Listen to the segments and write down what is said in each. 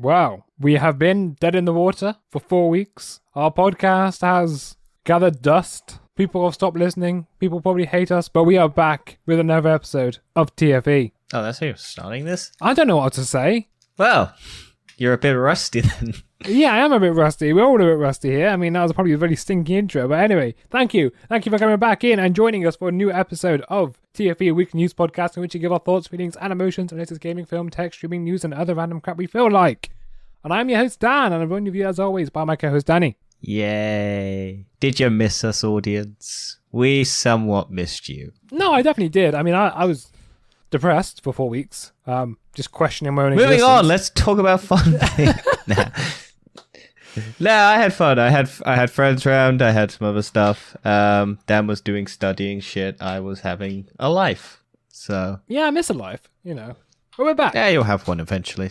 Wow, we have been dead in the water for 4 weeks. Our podcast has gathered dust. People have stopped listening. People probably hate us, but we are back with another episode of TFE. Oh, that's how you're starting this? I don't know what to say. Well, you're a bit rusty then. Yeah, I am a bit rusty. We're all a bit rusty here. I mean, that was probably a very stinky intro. But anyway, thank you. Thank you for coming back in and joining us for a new episode of TFE, a weekly news podcast in which we give our thoughts, feelings, and emotions on latest gaming, film, tech, streaming, news, and other random crap we feel like. And I'm your host, Dan, and I'm joined with you, as always, by my co-host, Danny. Yay. Did you miss us, audience? We somewhat missed you. No, I definitely did. I mean, I was depressed for 4 weeks, just questioning my own Moving existence. on, let's talk about fun things. No, I had fun. I had friends around. I had some other stuff. Dan was doing studying shit. I was having a life. So Yeah, I miss a life, you know. But we're back. yeah, you'll have one eventually.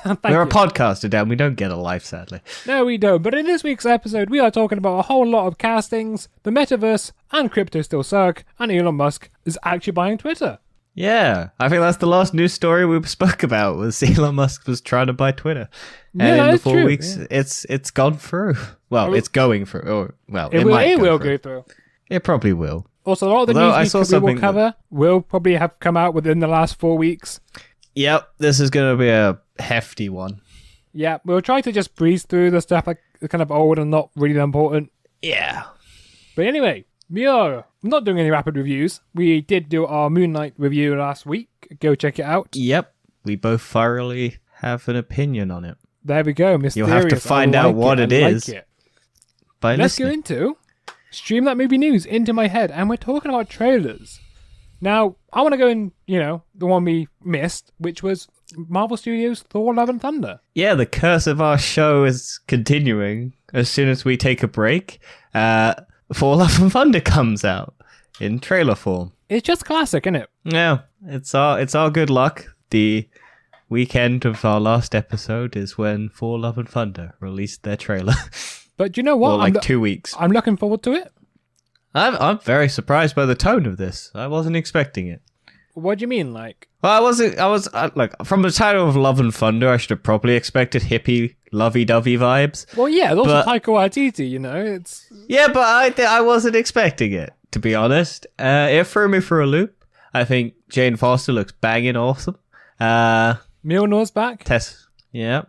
Thank We're you. a podcaster, Dan. We don't get a life, sadly. No, we don't. But in this week's episode, we are talking about a whole lot of castings, the metaverse, and crypto still suck, and Elon Musk is actually buying Twitter. Yeah, I think that's the last news story we spoke about was Elon Musk was trying to buy Twitter. And Yeah, in the that's 4 true, weeks, yeah. it's gone through. Well, it's going through. Or, well, It might will go go through. It probably will. Also, a lot of the Although I news saw we will something cover will probably have come out within the last 4 weeks. Yep, this is going to be a hefty one. Yeah, we'll try to just breeze through the stuff like kind of old and not really important. Yeah. But anyway, we are not doing any rapid reviews. We did do our Moon Knight review last week. Go check it out. Yep, we both thoroughly have an opinion on it. There we go. Mysterious. You'll have to find out what it is. Like it. By Let's go listening. into Stream That Movie News into my head. And we're talking about trailers. Now, I want to go in, the one we missed, which was Marvel Studios' Thor Love and Thunder. Yeah, the curse of our show is continuing. As soon as we take a break, For Love and Thunder comes out in trailer form. It's just classic, isn't it? Yeah, it's our good luck. The weekend of our last episode is when For Love and Thunder released their trailer. But do you know what? Or like 2 weeks. I'm looking forward to it. I'm very surprised by the tone of this. I wasn't expecting it. What do you mean, like? Well, I was like, from the title of Love and Thunder, I should have probably expected hippie, lovey-dovey vibes. Well, yeah, it's also But- Taika Waititi, It's Yeah, but I wasn't expecting it, to be honest. It threw me for a loop. I think Jane Foster looks banging awesome. Mjolnir's back. Tess, yeah.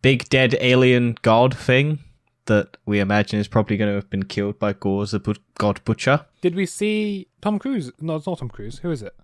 Big dead alien god thing that we imagine is probably going to have been killed by Gore the God Butcher. Did we see Tom Cruise? No, it's not Tom Cruise. Who is it?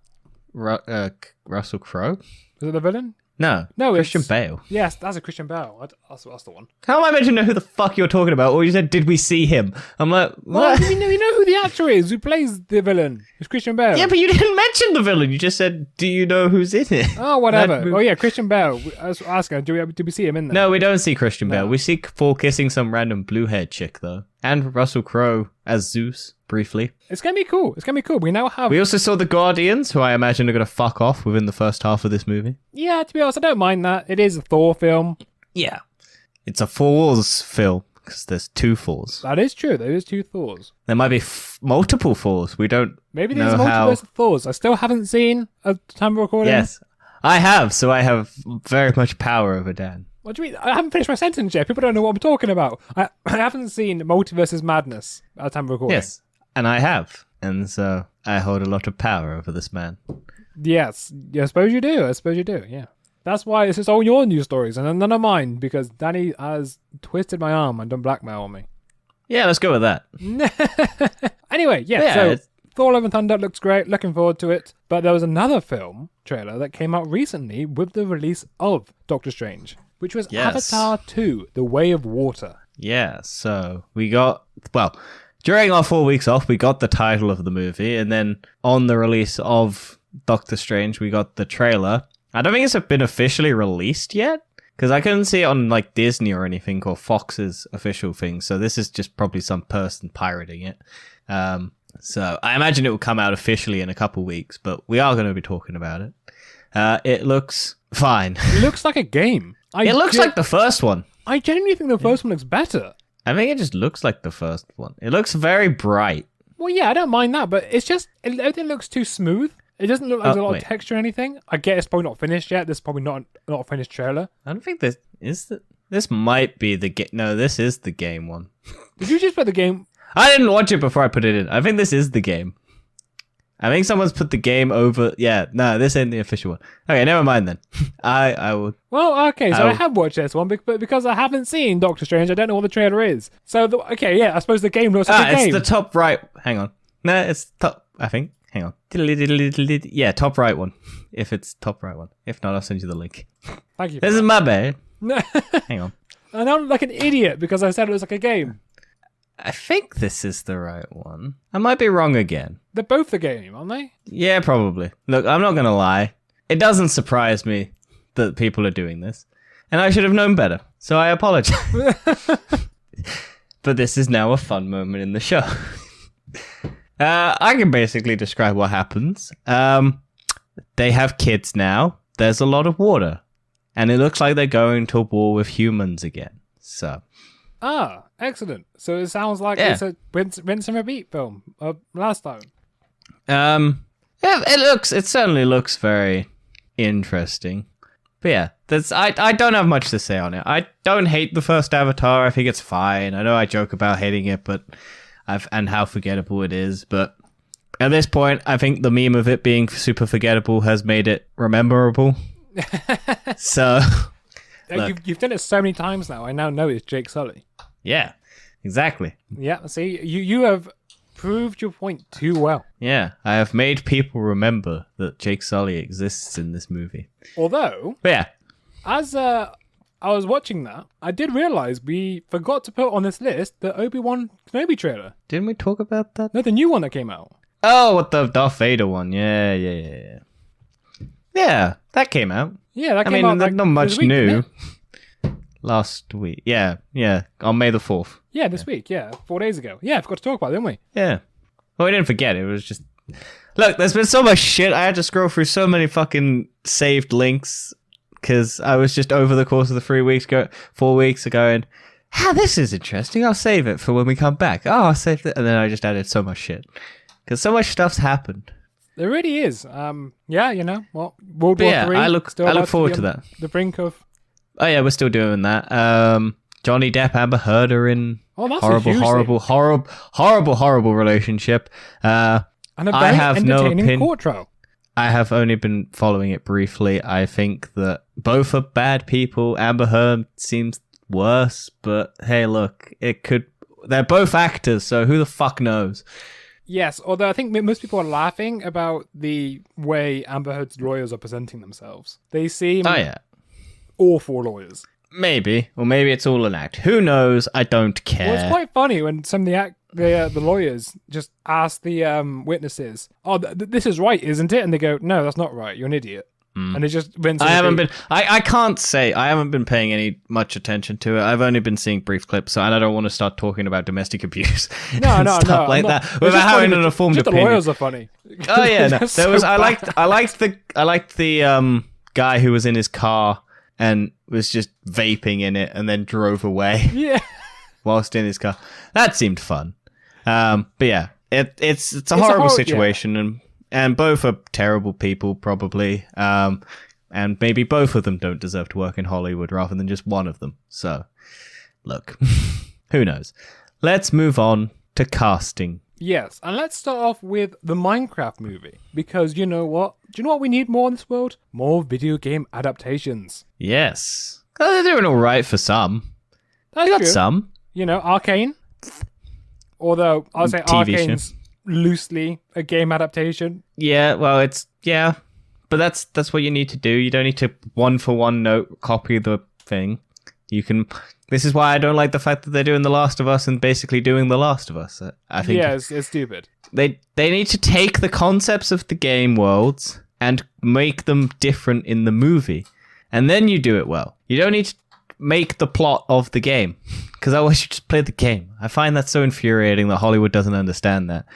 Russell Crowe? Is it the villain? No, Christian Bale. Yes, that's a Christian Bale. That's the one. How am I meant to know who the fuck you're talking about? Or you said, did we see him? I'm like, Well, what? we know who the actor is who plays the villain. It's Christian Bale. Yeah, but you didn't mention the villain. You just said, do you know who's in it? Oh, whatever. That- Oh, yeah, Christian Bale. I was asking, did we see him in there? No, we don't see Christian Bale. No. We see Thor kissing some random blue-haired chick, though. And Russell Crowe as Zeus, briefly. It's going to be cool. It's going to be cool. We now have... We also saw the Guardians, who I imagine are going to fuck off within the first half of this movie. Yeah, to be honest, I don't mind that. It is a Thor film. Yeah. It's a Thors film, because there's 2 Thors. That is true. There is 2 Thors. There might be multiple Thors. We don't Maybe there's a know multiverse how... of Thors. I still haven't seen a time of recording. Yes, I have, so I have very much power over Dan. What do you mean? I haven't finished my sentence yet. People don't know what I'm talking about. I haven't seen Multiverse's Madness at the time of recording. Yes, and I have. And so I hold a lot of power over this man. Yes. I suppose you do. Yeah. That's why it's just all your news stories and none of mine, because Danny has twisted my arm and done blackmail on me. Yeah, let's go with that. Anyway, Yeah, so it's- Thor Love and Thunder looks great. Looking forward to it. But there was another film trailer that came out recently with the release of Doctor Strange, which was Yes. Avatar 2, The Way of Water. Yeah, so we got... Well, during our 4 weeks off, we got the title of the movie, and then on the release of Doctor Strange, we got the trailer. I don't think it's been officially released yet, because I couldn't see it on like Disney or anything, or Fox's official thing, so this is just probably some person pirating it. So I imagine it will come out officially in a couple weeks, but we are going to be talking about it. It looks fine. It looks like a game. It looks like the first one. I genuinely think the first one looks better. I think it just looks like the first one. It looks very bright. Well, yeah, I don't mind that, but it's just everything looks too smooth. It doesn't look like there's a lot wait. of texture or anything. I get it's probably not finished yet. This is probably not a finished trailer. I don't think this is. This might be the game. No, this is the game one. Did you just put the game? I didn't watch it before I put it in. I think this is the game. I think someone's put the game over. Yeah, no, this ain't the official one. Okay, never mind then. I will. Well, okay, so I have watched this one, but because I haven't seen Doctor Strange, I don't know what the trailer is. So, okay, yeah, I suppose the game looks like a game. It's the top right. Hang on. No, it's top. I think. Hang on. Yeah, top right one. If it's top right one. If not, I'll send you the link. Thank you. This is my bad. Hang on. I know I'm like an idiot because I said it was like a game. I think this is the right one. I might be wrong again. They're both the game, aren't they? Yeah, probably. Look, I'm not going to lie. It doesn't surprise me that people are doing this. And I should have known better. So I apologize. But this is now a fun moment in the show. I can basically describe what happens. They have kids now. There's a lot of water. And it looks like they're going to war with humans again. So... Ah, excellent. So it sounds like it's a rinse and repeat film of last time. Yeah, it certainly looks very interesting. But yeah, I don't have much to say on it. I don't hate the first Avatar. I think it's fine. I know I joke about hating it, and how forgettable it is, but at this point, I think the meme of it being super forgettable has made it rememberable. So... You've done it so many times now. I now know it's Jake Sully. Yeah, exactly. Yeah, see, you have proved your point too well. Yeah, I have made people remember that Jake Sully exists in this movie. Although, but yeah, as I was watching that, I did realize we forgot to put on this list the Obi-Wan Kenobi trailer. Didn't we talk about that? No, the new one that came out. Oh, what the Darth Vader one? Yeah. Yeah, that came out. Yeah, that came out. Like, not much new. Last week. Yeah, on May the 4th. Yeah, this week. Yeah, 4 days ago. Yeah, I forgot to talk about it, didn't we? Yeah. Well, we didn't forget. It was just... Look, there's been so much shit. I had to scroll through so many fucking saved links because I was just over the course of the 4 weeks ago and, this is interesting. I'll save it for when we come back. Oh, I'll save it. And then I just added so much shit because so much stuff's happened. There really is. Yeah, you know, well, World War III. I look forward to that. The brink of... Oh yeah, we're still doing that. Johnny Depp, Amber Heard are in horrible relationship. And a very entertaining court trial. I have only been following it briefly. I think that both are bad people. Amber Heard seems worse, but hey, look, they're both actors, so who the fuck knows? Yes, although I think most people are laughing about the way Amber Heard's lawyers are presenting themselves. They seem awful lawyers. Maybe. Or maybe it's all an act. Who knows? I don't care. Well, it's quite funny when some of the lawyers just ask the witnesses, oh, this is right, isn't it? And they go, no, that's not right. You're an idiot. And it just I can't say I haven't been paying much attention to it. I've only been seeing brief clips, and I don't want to start talking about domestic abuse. No, like that without having an informed opinion. The lawyers are funny. Oh yeah, no. I liked the guy who was in his car and was just vaping in it and then drove away. Yeah. Whilst in his car. That seemed fun. But yeah, it's a horrible situation and both are terrible people probably. And maybe both of them don't deserve to work in Hollywood rather than just one of them. So, look, who knows? Let's move on to casting. Yes, and let's start off with the Minecraft movie. Because you know what? Do you know what we need more in this world? More video game adaptations. Yes. They're doing all right for some. That's got true. some. You know, Arcane. Although, I'll say Arcane's loosely a game adaptation. Yeah, well, but that's what you need to do. You don't need to one-for-one note copy the thing. You can... This is why I don't like the fact that they're doing The Last of Us and basically doing The Last of Us. I think it's stupid. They need to take the concepts of the game worlds and make them different in the movie. And then you do it well. You don't need to make the plot of the game. Because otherwise you just play the game. I find that so infuriating that Hollywood doesn't understand that.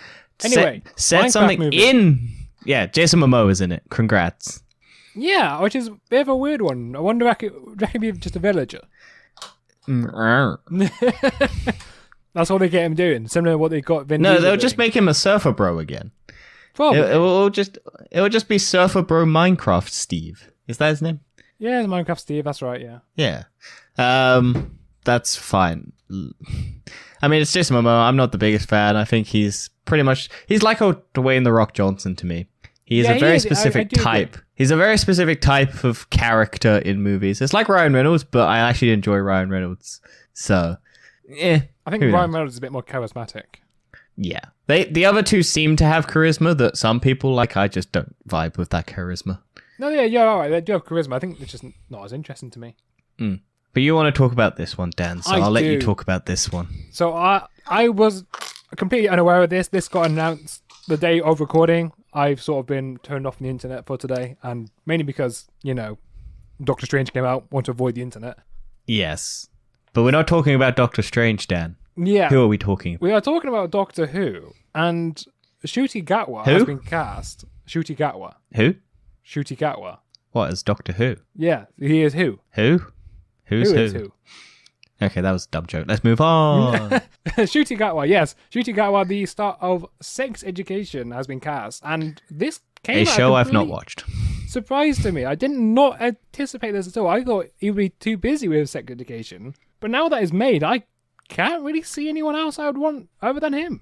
Anyway, set something movie. in... Yeah, Jason Momoa is in it. Congrats. Yeah, which is a bit of a weird one. I wonder if it be just a villager. That's what they get him doing. Similar to what they got Vin No, Diesel they'll doing. just make him a surfer bro again. Probably. It will just be Surfer Bro Minecraft Steve. Is that his name? Yeah, it's Minecraft Steve. That's right. Yeah. Yeah. That's fine. I mean, it's just Momo. I'm not the biggest fan. I think he's like a Dwayne The Rock Johnson to me. He is a very specific type. He's a very specific type of character in movies. It's like Ryan Reynolds, but I actually enjoy Ryan Reynolds. So, I think Ryan Reynolds is a bit more charismatic. Yeah. The other two seem to have charisma that some people like. I just don't vibe with that charisma. No, yeah, you're all right. They do have charisma. I think it's just not as interesting to me. But you want to talk about this one, Dan, so I'll let you talk about this one. So I was completely unaware of this. This got announced the day of recording. I've sort of been turned off from the internet for today, and mainly because, Doctor Strange came out, want to avoid the internet. Yes. But we're not talking about Doctor Strange, Dan. Yeah. Who are we talking about? We are talking about Doctor Who, and Ncuti Gatwa has been cast. Ncuti Gatwa. Who? Ncuti Gatwa. What, as Doctor Who? Yeah, he is who? Who? Who's who? Is who? Okay, that was a dumb joke. Let's move on. Ncuti Gatwa, yes. Ncuti Gatwa, the star of Sex Education, has been cast, and this came out a show I've not watched. Surprise to me. I did not anticipate this at all. I thought he would be too busy with Sex Education, but now that it's made, I can't really see anyone else I would want other than him.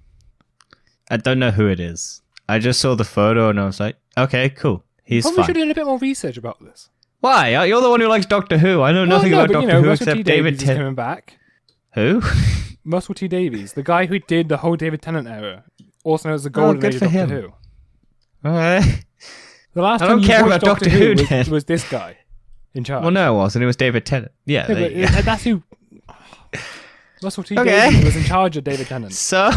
I don't know who it is. I just saw the photo and I was like, okay, cool. He's Probably fine. should have done a bit more research about this. Why? You're the one who likes Doctor Who. I know nothing about Doctor Who Russell except T. David Davies is coming back. Who? Russell T. Davies, the guy who did the whole David Tennant era, also known as the Golden Age of Doctor Who. Alright. The last I time don't you care watched about Doctor Who was this guy in charge. Well, no, it wasn't. It was David Tennant. Yeah, but that's who. Russell T. Davies was in charge of David Tennant. So,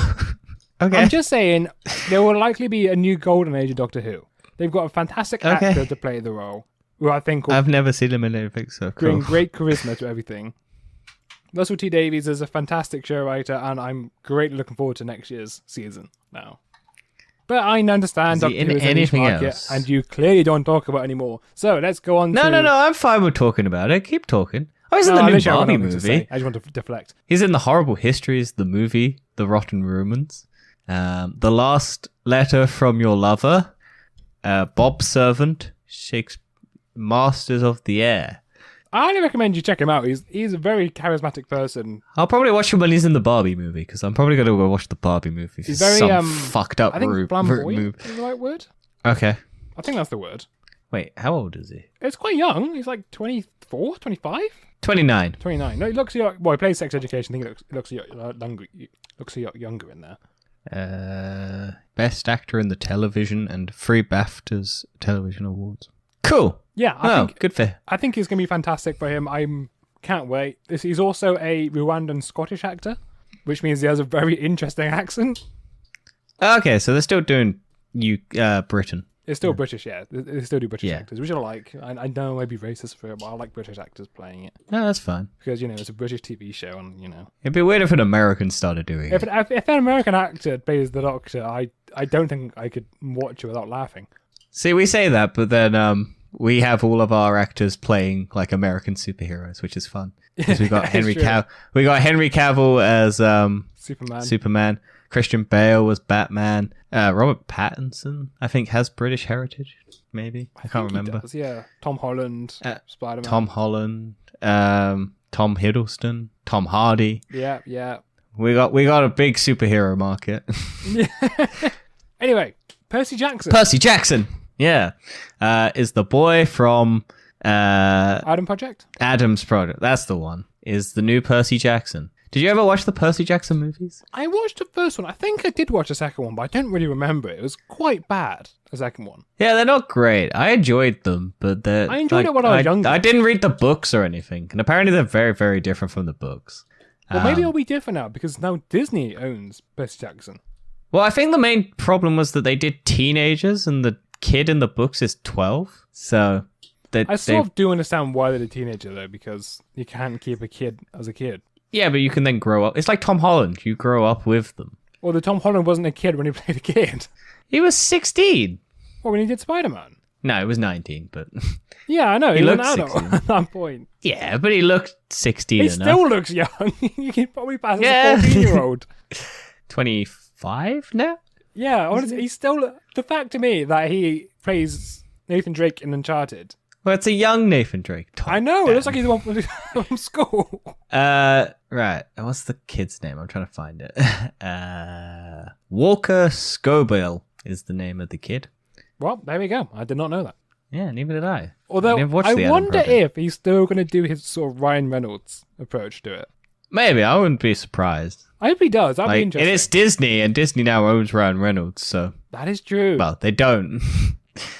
okay. I'm just saying there will likely be a new Golden Age of Doctor Who. They've got a fantastic actor to play the role, who I think will I've never seen him in anything, so cool. bring great charisma to everything. Russell T. Davies is a fantastic show writer, and I'm greatly looking forward to next year's season now. But I understand Doctor Who is a niche market, and you clearly don't talk about it anymore. So let's go on to... No, I'm fine with talking about it. Keep talking. Oh, he's in the new Barbie movie. I just want to deflect. He's in The Horrible Histories, the movie, The Rotten Rumors, The Last Letter from Your Lover, Bob's Servant, Shakespeare, Masters of the Air. I highly recommend you check him out. He's a very charismatic person. I'll probably watch him when he's in the Barbie movie, because I'm probably going to go watch the Barbie movie. He's very fucked up. I think flamboyant is the right word. Okay. I think that's the word. Wait, how old is he? It's quite young. He's like 24, 25? 29. 29. No, he looks young. Well, he plays Sex Education. I think he looks younger in there. Best actor in the television and 3 BAFTAs television awards. Cool. Yeah, I think it's going to be fantastic for him. I can't wait. He's also a Rwandan Scottish actor, which means he has a very interesting accent. Okay, so they're still doing Britain. It's still British, yeah. They still do British actors, which I like. I know I might be racist for it, but I like British actors playing it. No, that's fine. Because, it's a British TV show, and, It'd be weird if an American started doing it. If an American actor plays the Doctor, I don't think I could watch it without laughing. See, we say that, but then we have all of our actors playing like American superheroes, which is fun. Because we got Henry Cavill as Superman. Christian Bale was Batman. Robert Pattinson, I think, has British heritage. Maybe I can't remember. Does, yeah, Tom Holland, Spider-Man. Tom Holland, Tom Hiddleston, Tom Hardy. Yeah. We got a big superhero market. Anyway, Percy Jackson. Yeah, is the boy from Adam's Project. That's the one. Is the new Percy Jackson. Did you ever watch the Percy Jackson movies? I watched the first one. I think I did watch the second one, but I don't really remember it. It was quite bad, the second one. Yeah, they're not great. I enjoyed them, but I enjoyed it when I was younger. I didn't read the books or anything, and apparently they're very, very different from the books. Well, maybe it'll be different now, because now Disney owns Percy Jackson. Well, I think the main problem was that they did teenagers, and the kid in the books is 12, so... I sort of do understand why they're a teenager, though, because you can't keep a kid as a kid. Yeah, but you can then grow up. It's like Tom Holland. You grow up with them. Well, the Tom Holland wasn't a kid when he played a kid. He was 16. Well, when he did Spider-Man. No, he was 19, but... Yeah, I know. He was looked an adult 16. at that point. Yeah, but he looked 16 He enough. still looks young. You can probably pass as a 14-year-old. 25 now? Yeah, honestly, he's still the fact to me that he plays Nathan Drake in Uncharted. Well, it's a young Nathan Drake. I know, it looks like he's the one from school. Right. What's the kid's name? I'm trying to find it. Walker Scobell is the name of the kid. Well, there we go. I did not know that. Yeah, neither did I. Although, never watched I the Adam wonder Project. if he's still going to do his sort of Ryan Reynolds approach to it. Maybe. I wouldn't be surprised. I hope he does. That'd be Like, interesting. it is Disney, and Disney now owns Ryan Reynolds, so... That is true. Well, they don't.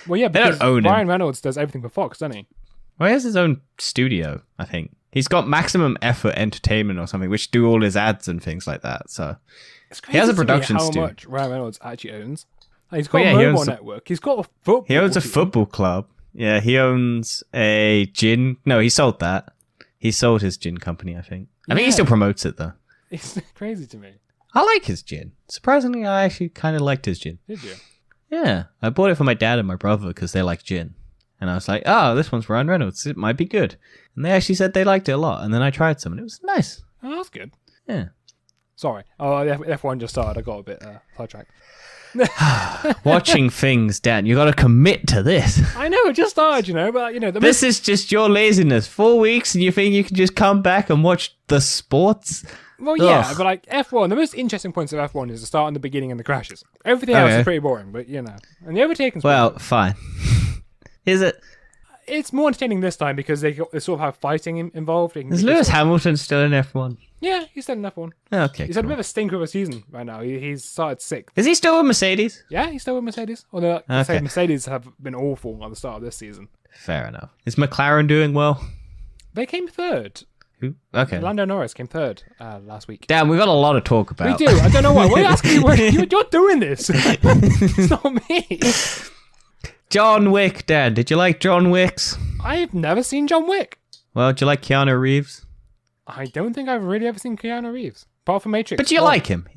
Well, yeah, they don't because own him. Ryan Reynolds does everything for Fox, doesn't he? Well, he has his own studio, I think. He's got Maximum Effort Entertainment or something, which do all his ads and things like that, so... It's He has a crazy to me production how studio. much Ryan Reynolds actually owns. Like, he's got Well, yeah, a he mobile owns a- network. He's got a football He owns a team. football club. Yeah, he owns a gin... No, he sold that. He sold his gin company, I think. I think he Yeah. still promotes it, though. It's crazy to me. I like his gin. Surprisingly, I actually kind of liked his gin. Did you? Yeah, I bought it for my dad and my brother because they like gin. And I was like, oh, this one's Ryan Reynolds. It might be good. And they actually said they liked it a lot. And then I tried some and it was nice. Oh, that's good. Yeah. Sorry. Oh, F1 just started. I got a bit sidetracked. Watching things, Dan. You got to commit to this. I know, it just started, but, This is just your laziness. 4 weeks and you think you can just come back and watch the sports? Well, yeah, Ugh. but like F1, the most interesting points of F1 is the start and the beginning and the crashes. Everything else Okay. is pretty boring, but And the overtaking's Well, fine. Is it? it's more entertaining this time because they sort of have fighting involved. Is Lewis Hamilton still in F1? Yeah, he's still in F1. Okay. He's had a cool. bit of a stinker of a season right now. He's started sixth. Is he still with Mercedes? Yeah, he's still with Mercedes. Although, I say Okay. Mercedes have been awful at the start of this season. Fair enough. Is McLaren doing well? They came third. Who? Okay. Lando Norris came third last week. Dan, we've got a lot to talk about. We do. I don't know why. Why are you asking me? You're doing this. It's not me. John Wick, Dan. Did you like John Wick's? I've never seen John Wick. Well, do you like Keanu Reeves? I don't think I've really ever seen Keanu Reeves. Apart from Matrix. But do you one. like him?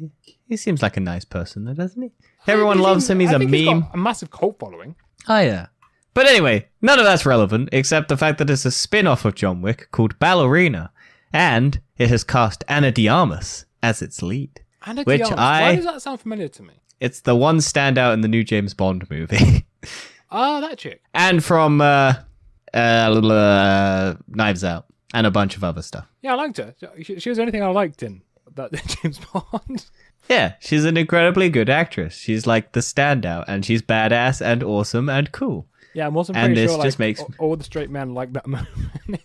He seems like a nice person, though, doesn't he? Everyone loves him. He's I a think meme. He's got a massive cult following. Oh, yeah. But anyway, none of that's relevant, except the fact that it's a spin-off of John Wick called Ballerina, and it has cast Ana de Armas as its lead. Anna Which Diarra. I- Why does that sound familiar to me? It's the one standout in the new James Bond movie. Ah, that chick. And from Knives Out, and a bunch of other stuff. Yeah, I liked her. She was the only thing I liked in that James Bond. Yeah, she's an incredibly good actress. She's like the standout, and she's badass and awesome and cool. Yeah, I'm also And pretty this sure just like, makes- all the straight men like that moment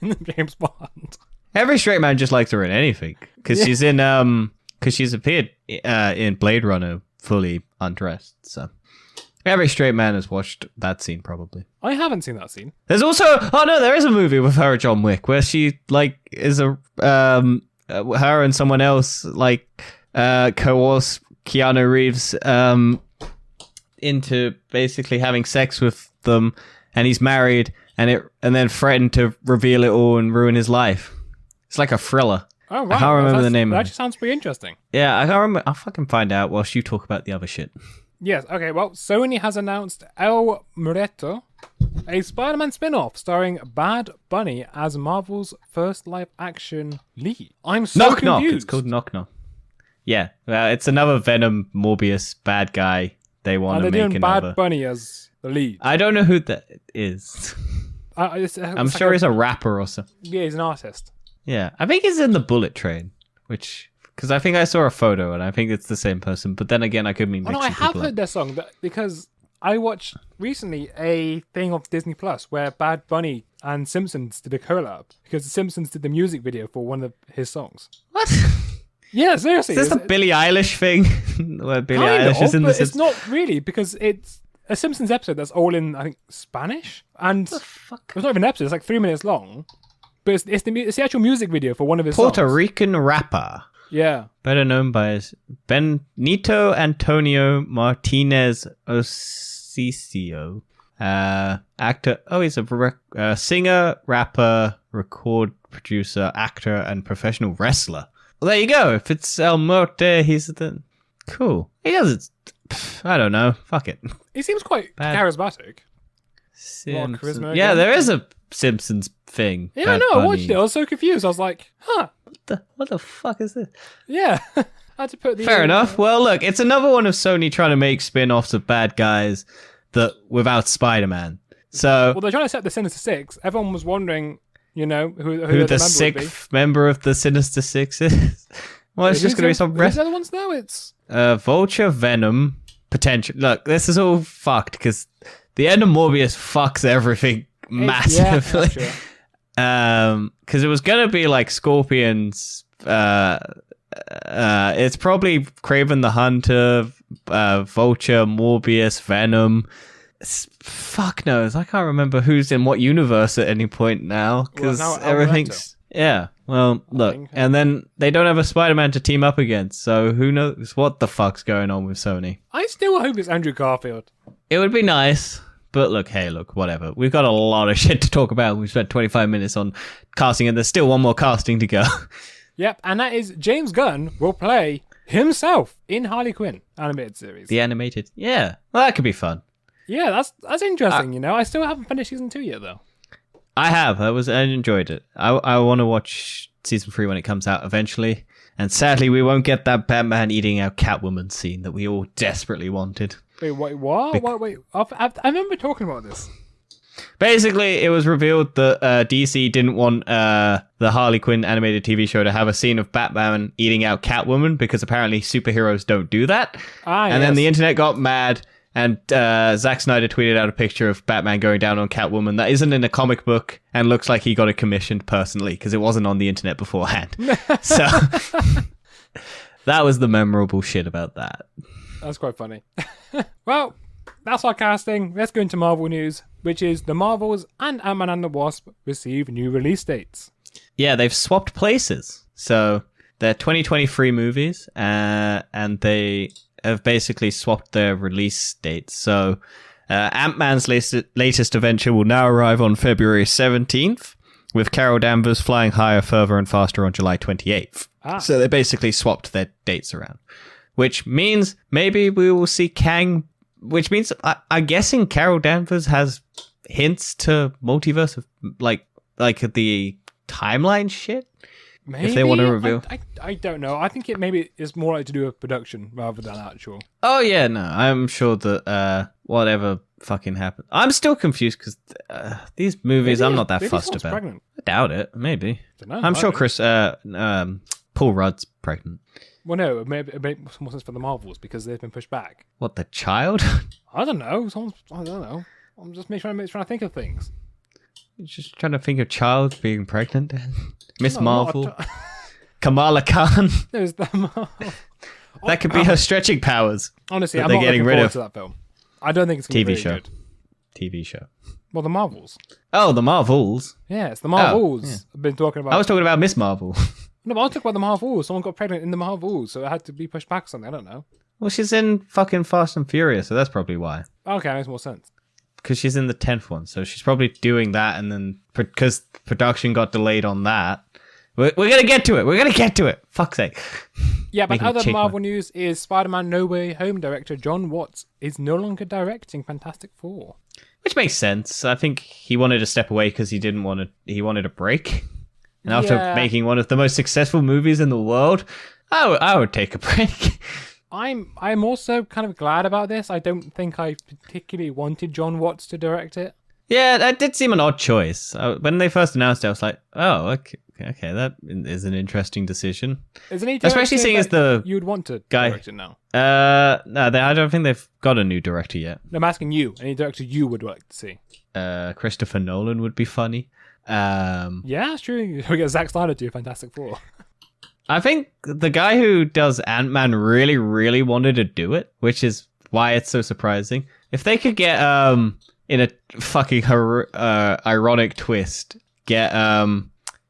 in the James Bond. Every straight man just likes her in anything because Yeah. she's in because she's appeared in Blade Runner fully undressed. So every straight man has watched that scene probably. I haven't seen that scene. There's also there is a movie with her and John Wick where she like is a her and someone else like coerce Keanu Reeves into basically having sex with them, and he's married, and then threatened to reveal it all and ruin his life. It's like a thriller. Oh, right. I can't remember the name That of actually sounds pretty interesting. Yeah, I can't remember. I'll fucking find out whilst you talk about the other shit. Yes, okay, well, Sony has announced El Muerto, a Spider-Man spin-off starring Bad Bunny as Marvel's first live-action lead. I'm so Knock Knock. confused. It's called Knock Knock. Yeah, well, it's another Venom Morbius bad guy. They want And to they're make doing another. Bad Bunny as the lead. I don't know who that is. I'm sure he's a rapper or something. Yeah, he's an artist. Yeah, I think he's in the Bullet Train, because I think I saw a photo and I think it's the same person. But then again, I could be Oh, mixing no, I have people heard up. their song because I watched recently a thing of Disney Plus where Bad Bunny and Simpsons did a collab because the Simpsons did the music video for one of his songs. What? Yeah, seriously. Is this the Billie Eilish thing? Where Billie Kind Eilish is of, in but the it's not really because it's a Simpsons episode that's all in, I think, Spanish. And fuck? it's not even an episode, it's like 3 minutes long. But it's the actual music video for one of his Puerto songs. Rican rapper, Yeah. better known by his Benito Antonio Martinez Ocicio. Actor. Oh, he's a singer, rapper, record producer, actor, and professional wrestler. Well, there you go. If it's El Muerte, he's the... Cool. He does it. I don't know. Fuck it. He seems quite Bad- charismatic. Simpsons. charisma Yeah, again. there is a Simpsons thing. Yeah, I Bad know. I Bunny. watched it. I was so confused. I was like, huh. What the fuck is this? Yeah. I had to put the Fair enough. Well, look, it's another one of Sony trying to make spin-offs of bad guys that without Spider-Man. So, well, they're trying to set the Sinister Six. Everyone was wondering, who the sixth member of the Sinister Six is. Well, it's just going to be some rest. The other ones now, it's Vulture, Venom, potential. Look, this is all fucked because the end of Morbius fucks everything massively. Because it was going to be like Scorpions. It's probably Kraven the Hunter, Vulture, Morbius, Venom. Fuck knows. I can't remember who's in what universe at any point now because everything's. Yeah. Well, look, and then they don't have a Spider-Man to team up against, so who knows what the fuck's going on with Sony. I still hope it's Andrew Garfield. It would be nice, but look, whatever. We've got a lot of shit to talk about. We've spent 25 minutes on casting, and there's still one more casting to go. Yep, and that is James Gunn will play himself in Harley Quinn animated series. The animated, yeah. Well, that could be fun. Yeah, that's interesting. I still haven't finished season 2 yet, though. I have. I enjoyed it. I want to watch season 3 when it comes out eventually. And sadly, we won't get that Batman eating out Catwoman scene that we all desperately wanted. Wait, what? Wait. I remember talking about this. Basically, it was revealed that DC didn't want the Harley Quinn animated TV show to have a scene of Batman eating out Catwoman because apparently superheroes don't do that. Then the internet got mad. And Zack Snyder tweeted out a picture of Batman going down on Catwoman that isn't in a comic book and looks like he got it commissioned personally because it wasn't on the internet beforehand. So that was the memorable shit about that. That's quite funny. Well, that's our casting. Let's go into Marvel news, which is the Marvels and Ant-Man and the Wasp receive new release dates. Yeah, they've swapped places. So they're 2023 movies and they have basically swapped their release dates. So Ant-Man's latest adventure will now arrive on February 17th, with Carol Danvers flying higher, further, and faster on July 28th. So they basically swapped their dates around, which means maybe we will see Kang, which means I'm guessing Carol Danvers has hints to multiverse of like the timeline shit. Maybe? If they want to reveal. I don't know. I think it maybe is more like to do with production rather than actual. Oh, yeah, no. I'm sure that whatever fucking happened. I'm still confused because these movies I'm not that fussed about. Pregnant. I doubt it. Maybe. Dunno, I'm sure Paul Rudd's pregnant. Well, no, it makes more sense for the Marvels because they've been pushed back. What, the child? I don't know. I don't know. I'm just trying to think of things. You're just trying to think of child being pregnant. Miss Marvel. Kamala Khan. There's the Marvel. That could be her stretching powers. Honestly, I'm not looking forward to that film. I don't think it's going to be very good. TV show. Well, the Marvels. Oh, the Marvels. Yeah, it's the Marvels. Yeah. I've been talking about. I was talking about Miss Marvel. No, but I was talking about the Marvels. Someone got pregnant in the Marvels, so it had to be pushed back or something. I don't know. Well, she's in fucking Fast and Furious, so that's probably why. Okay, that makes more sense. Because she's in the 10th one, so she's probably doing that, and then because production got delayed on that. We're going to get to it. We're going to get to it. Fuck's sake. Yeah, but other Marvel news is Spider-Man No Way Home director John Watts is no longer directing Fantastic Four. Which makes sense. I think he wanted to step away because he wanted a break. And after making one of the most successful movies in the world, I would take a break. I'm also kind of glad about this. I don't think I particularly wanted John Watts to direct it. Yeah, that did seem an odd choice. When they first announced it, I was like, oh, okay, that is an interesting decision. Isn't he? Especially seeing as the you'd want to guy direct it now. No, I don't think they've got a new director yet. No, I'm asking you. Any director you would like to see? Christopher Nolan would be funny. Yeah, it's true. We get Zack Snyder to do Fantastic Four. I think the guy who does Ant-Man really, really wanted to do it, which is why it's so surprising. If they could get in a fucking ironic twist, get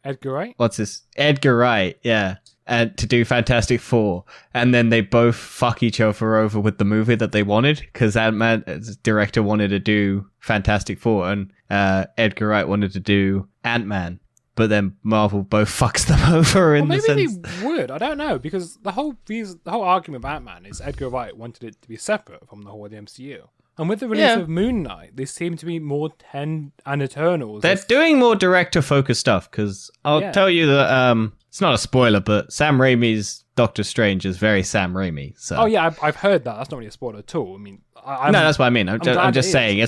Edgar Wright? What's this? Edgar Wright, yeah. And to do Fantastic Four. And then they both fuck each other over with the movie that they wanted. Because Ant-Man's director wanted to do Fantastic Four. And Edgar Wright wanted to do Ant-Man. But then Marvel both fucks them over in the sense. Maybe they would. I don't know. Because the whole argument of Ant-Man is Edgar Wright wanted it to be separate from the whole of the MCU. And with the release of Moon Knight, they seem to be more and Eternals. They're doing more director-focused stuff, because I'll tell you that it's not a spoiler, but Sam Raimi's Doctor Strange is very Sam Raimi. So. Oh yeah, I've heard that. That's not really a spoiler at all. I mean, no, that's what I mean. I'm just saying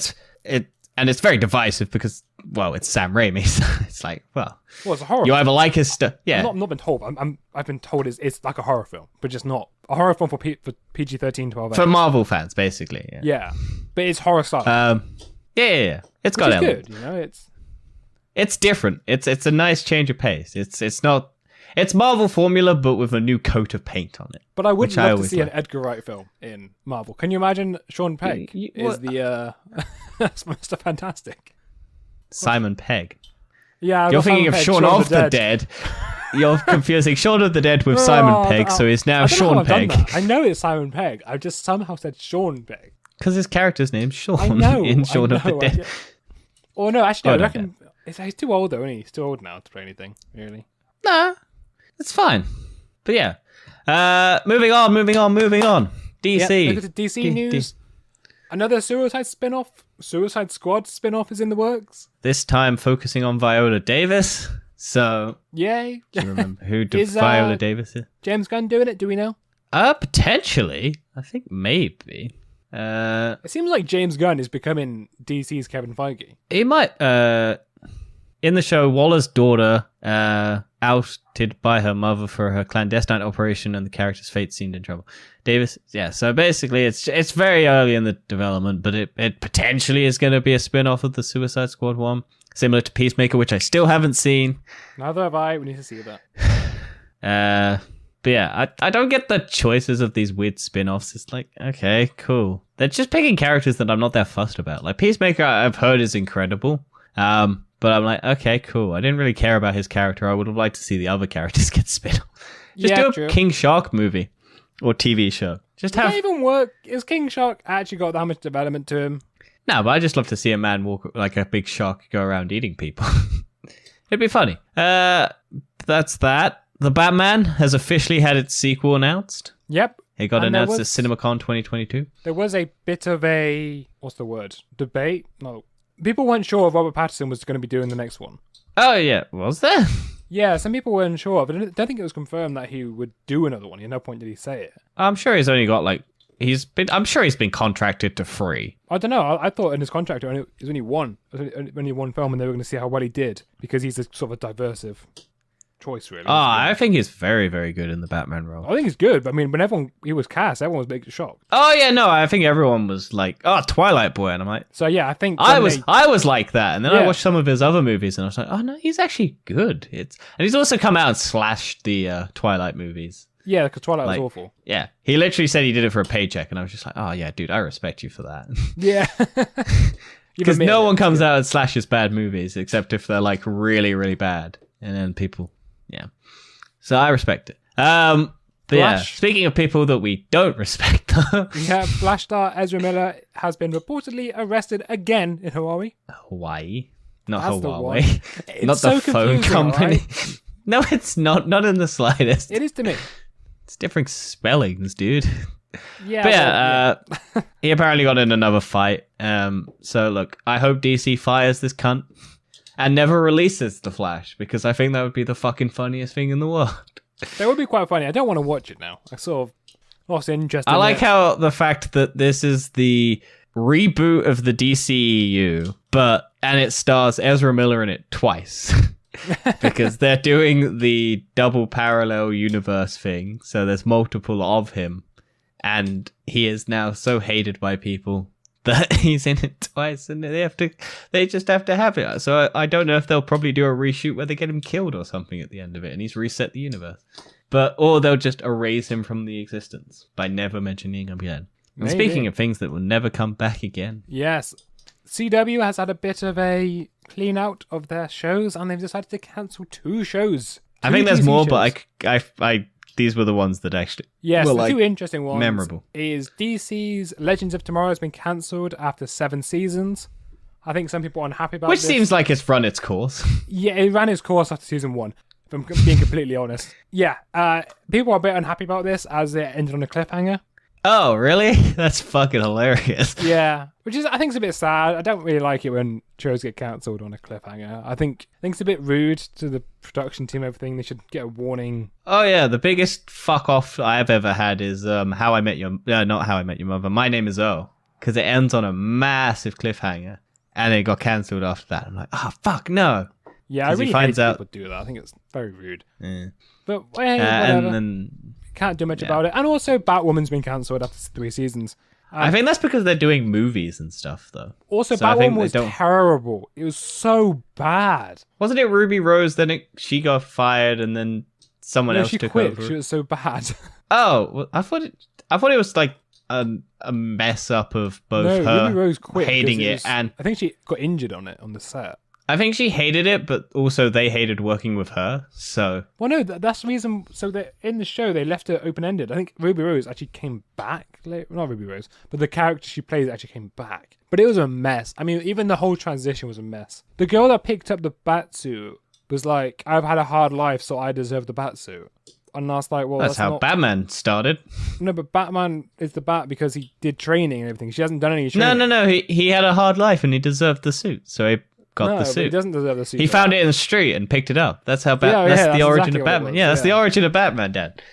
and it's very divisive because, well, it's Sam Raimi. So it's like, well, it's a horror. You either like his stuff, yeah. I've not been told. I've been told it's like a horror film, but just not a horror film for PG-13, 12. For Marvel fans, basically. Yeah, but it's horror style. Yeah. It's got elements. Good, you know. It's different. It's a nice change of pace. It's Marvel formula, but with a new coat of paint on it. But I would love to see an Edgar Wright film in Marvel. Can you imagine Sean Pegg is the Mr. Fantastic? Simon Pegg. Yeah, you're thinking of Shaun of the Dead. You're confusing Shaun of the Dead with Simon Pegg, so he's now Sean Pegg. I know it's Simon Pegg. I just somehow said Sean Pegg. Because his character's name's Sean in Shaun of the Dead. Oh no, actually, I reckon he's too old though, isn't he? He's too old now to play anything, really. Nah, it's fine. But yeah. Moving on. DC. Look at the DC news. Another Suicide Squad spin-off is in the works. This time focusing on Viola Davis. So, yay. Do you remember who Viola Davis is? James Gunn doing it? Do we know? Potentially. I think maybe. It seems like James Gunn is becoming DC's Kevin Feige. He might. In the show, Waller's daughter, outed by her mother for her clandestine operation, and the character's fate seemed in trouble. Davis, yeah. So basically, it's very early in the development, but it potentially is going to be a spin-off of the Suicide Squad one, similar to Peacemaker, which I still haven't seen. Neither have I. We need to see that. But yeah, I don't get the choices of these weird spin-offs. It's like, okay, cool. They're just picking characters that I'm not that fussed about. Like Peacemaker, I've heard is incredible. But I'm like, okay, cool. I didn't really care about his character. I would have liked to see the other characters get spin off. Just do a King Shark movie or TV show. Does that even work? Is King Shark actually got that much development to him? No, but I just love to see a man walk like a big shark go around eating people. It'd be funny. That's that. The Batman has officially had its sequel announced. Yep. It got announced at CinemaCon 2022. There was a bit of a, what's the word? Debate? No. People weren't sure if Robert Pattinson was going to be doing the next one. Oh, yeah. Was there? Yeah, some people weren't sure, but I don't think it was confirmed that he would do another one. At no point did he say it. I'm sure he's only got I'm sure he's been contracted to 3. I don't know. I thought in his contract it was only one. It was only one film, and they were going to see how well he did because he's a sort of a diversive choice, really. I think he's very, very good in the Batman role. I think he's good, but I mean, when he was cast, everyone was big shocked. Oh yeah, no, I think everyone was like, "Oh, Twilight Boy," and I'm like, so yeah, I think I was like that, and then I watched some of his other movies, and I was like, "Oh no, he's actually good." And he's also come out and slashed the Twilight movies. Yeah, because Twilight was awful. Yeah, he literally said he did it for a paycheck, and I was just like, "Oh yeah, dude, I respect you for that." Yeah. Because no one comes out and slashes bad movies except if they're like really, really bad, and then people. Yeah. So I respect it. But yeah, speaking of people that we don't respect, Flash star Ezra Miller has been reportedly arrested again in Hawaii. Hawaii? Not That's Hawaii. Not so the phone company. Right? No, it's not. Not in the slightest. It is to me. It's different spellings, dude. Yeah. But yeah, he apparently got in another fight. So look, I hope DC fires this cunt. And never releases The Flash, because I think that would be the fucking funniest thing in the world. That would be quite funny. I don't want to watch it now. I sort of lost interest in it. I like how the fact that this is the reboot of the DCEU, and it stars Ezra Miller in it twice. Because they're doing the double parallel universe thing, so there's multiple of him. And he is now so hated by people that he's in it twice, and they just have to have it. So I don't know if they'll probably do a reshoot where they get him killed or something at the end of it, and he's reset the universe. Or they'll just erase him from the existence by never mentioning him again. And speaking of things that will never come back again. Yes. CW has had a bit of a clean out of their shows, and they've decided to cancel 2 shows. I think there's more, but I these were the ones that actually were the 2 interesting ones. Memorable. Is DC's Legends of Tomorrow has been cancelled after 7 seasons. I think some people are unhappy about this. Which seems like it's run its course. Yeah, it ran its course after season 1, if I'm being completely honest. Yeah, people are a bit unhappy about this as it ended on a cliffhanger. Oh, really? That's fucking hilarious. Yeah, which is I think it's a bit sad. I don't really like it when shows get cancelled on a cliffhanger. I think it's a bit rude to the production team. Everything they should get a warning. Oh yeah, the biggest fuck off I've ever had is not How I Met Your Mother. My Name Is O, because it ends on a massive cliffhanger, and it got cancelled after that. I'm like, oh fuck no. Yeah, I really hate people do that. I think it's very rude. Yeah. But hey, whatever. And then can't do much about it. And also, Batwoman's been cancelled after 3 seasons. I think that's because they're doing movies and stuff, though. Also, so Batwoman was terrible. It was so bad. Wasn't it Ruby Rose? Then she got fired, and then someone else took quit. over. She was so bad. Oh, well, I thought it was like a mess up of both her Ruby Rose quit hating it, and I think she got injured on the set. I think she hated it, but also they hated working with her. So well, no, that's the reason. So that in the show they left it open ended. I think Ruby Rose actually came back. Not Ruby Rose, but the character she plays actually came back. But it was a mess. I mean, even the whole transition was a mess. The girl that picked up the batsuit was like, "I've had a hard life, so I deserve the batsuit." And I was like, well, that's how Batman started. No, but Batman is the Bat because he did training and everything. She hasn't done any training. No. He had a hard life and he deserved the suit, so he got the suit. But he doesn't deserve the suit. He found it in the street and picked it up. That's how that's the origin of Batman. Yeah, that's the origin of Batman, Dad.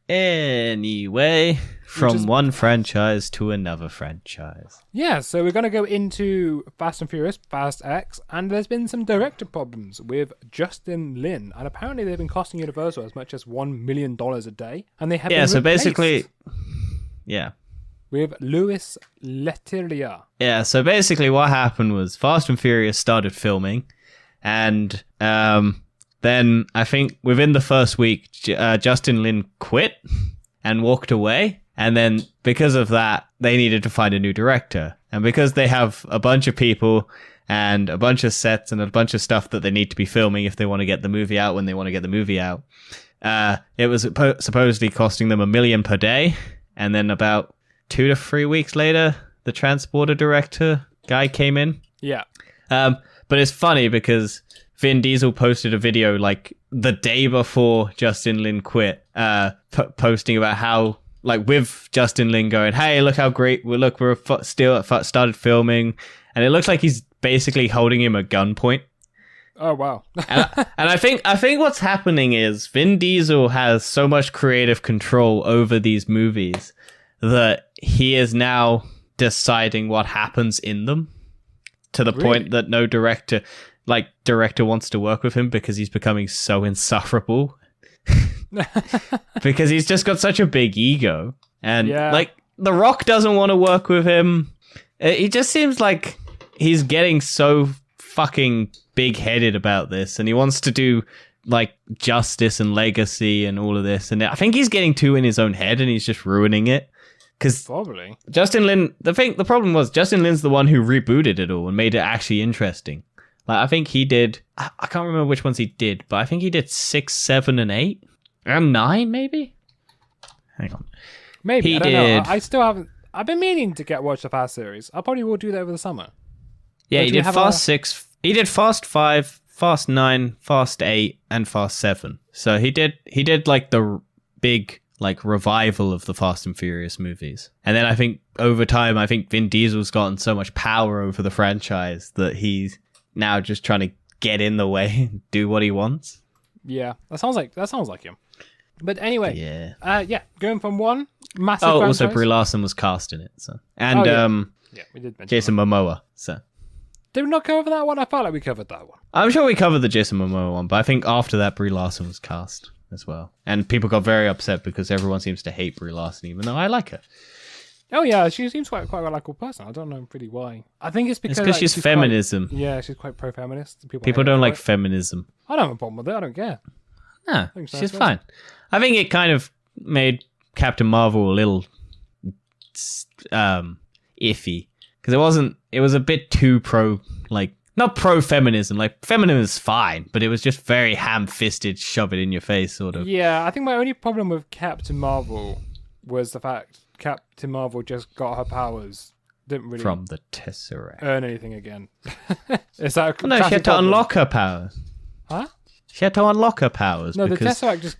Anyway, from one franchise to another franchise. Yeah, so we're going to go into Fast and Furious, Fast X, and there's been some director problems with Justin Lin, and apparently they've been costing Universal as much as $1 million a day, and they have been so replaced basically, with Louis Leterrier. Yeah, so basically what happened was Fast and Furious started filming, and then I think within the first week, Justin Lin quit and walked away. And then because of that, they needed to find a new director. And because they have a bunch of people and a bunch of sets and a bunch of stuff that they need to be filming if they want to get the movie out when they want to get the movie out, it was supposedly costing them $1 million per day. And then about 2 to 3 weeks later, the transporter director guy came in. Yeah. But it's funny because Vin Diesel posted a video like the day before Justin Lin quit, posting about how, like, with Justin Lin going, hey, look how great we're still started filming, and it looks like he's basically holding him at gunpoint. Oh wow! and I think what's happening is Vin Diesel has so much creative control over these movies that he is now deciding what happens in them, to the point that no director wants to work with him because he's becoming so insufferable. Because he's just got such a big ego, and like The Rock doesn't want to work with him. He just seems like he's getting so fucking big-headed about this, and he wants to do like justice and legacy and all of this, and I think he's getting too in his own head, and he's just ruining it. Because probably Justin Lin, the problem was Justin Lin's the one who rebooted it all and made it actually interesting. Like, I think he did, I can't remember which ones he did, but I think he did 6, 7, and 8. And 9, maybe? Hang on. Maybe, I don't know. I still haven't, I've been meaning to watch the Fast series. I probably will do that over the summer. Yeah, he did Fast 6, he did Fast 5, Fast 9, Fast 8, and Fast 7. So he did like the big like revival of the Fast and Furious movies. And then I think over time, I think Vin Diesel's gotten so much power over the franchise that he's now just trying to get in the way and do what he wants. Yeah, that sounds like him. But anyway, going from one massive franchise. Also Brie Larson was cast in it, so and we did mention Jason Momoa. So did we not cover that one? I felt like we covered that one. I'm sure we covered the Jason Momoa one, but I think after that Brie Larson was cast as well, and people got very upset because everyone seems to hate Brie Larson, even though I like her. Oh yeah, she seems quite a likable person. I don't know really why. I think it's because she's feminism. She's quite pro-feminist. People don't like feminism. I don't have a problem with it. I don't care. No, she's fine. I think it kind of made Captain Marvel a little iffy because it was a bit too not pro-feminism. Like, feminism is fine, but it was just very ham-fisted, shove it in your face sort of. Yeah, I think my only problem with Captain Marvel was the fact Captain Marvel just got her powers, didn't really from the Tesseract earn anything again. Is that she had to unlock her powers. Huh? She had to unlock her powers. No, because the Tesseract just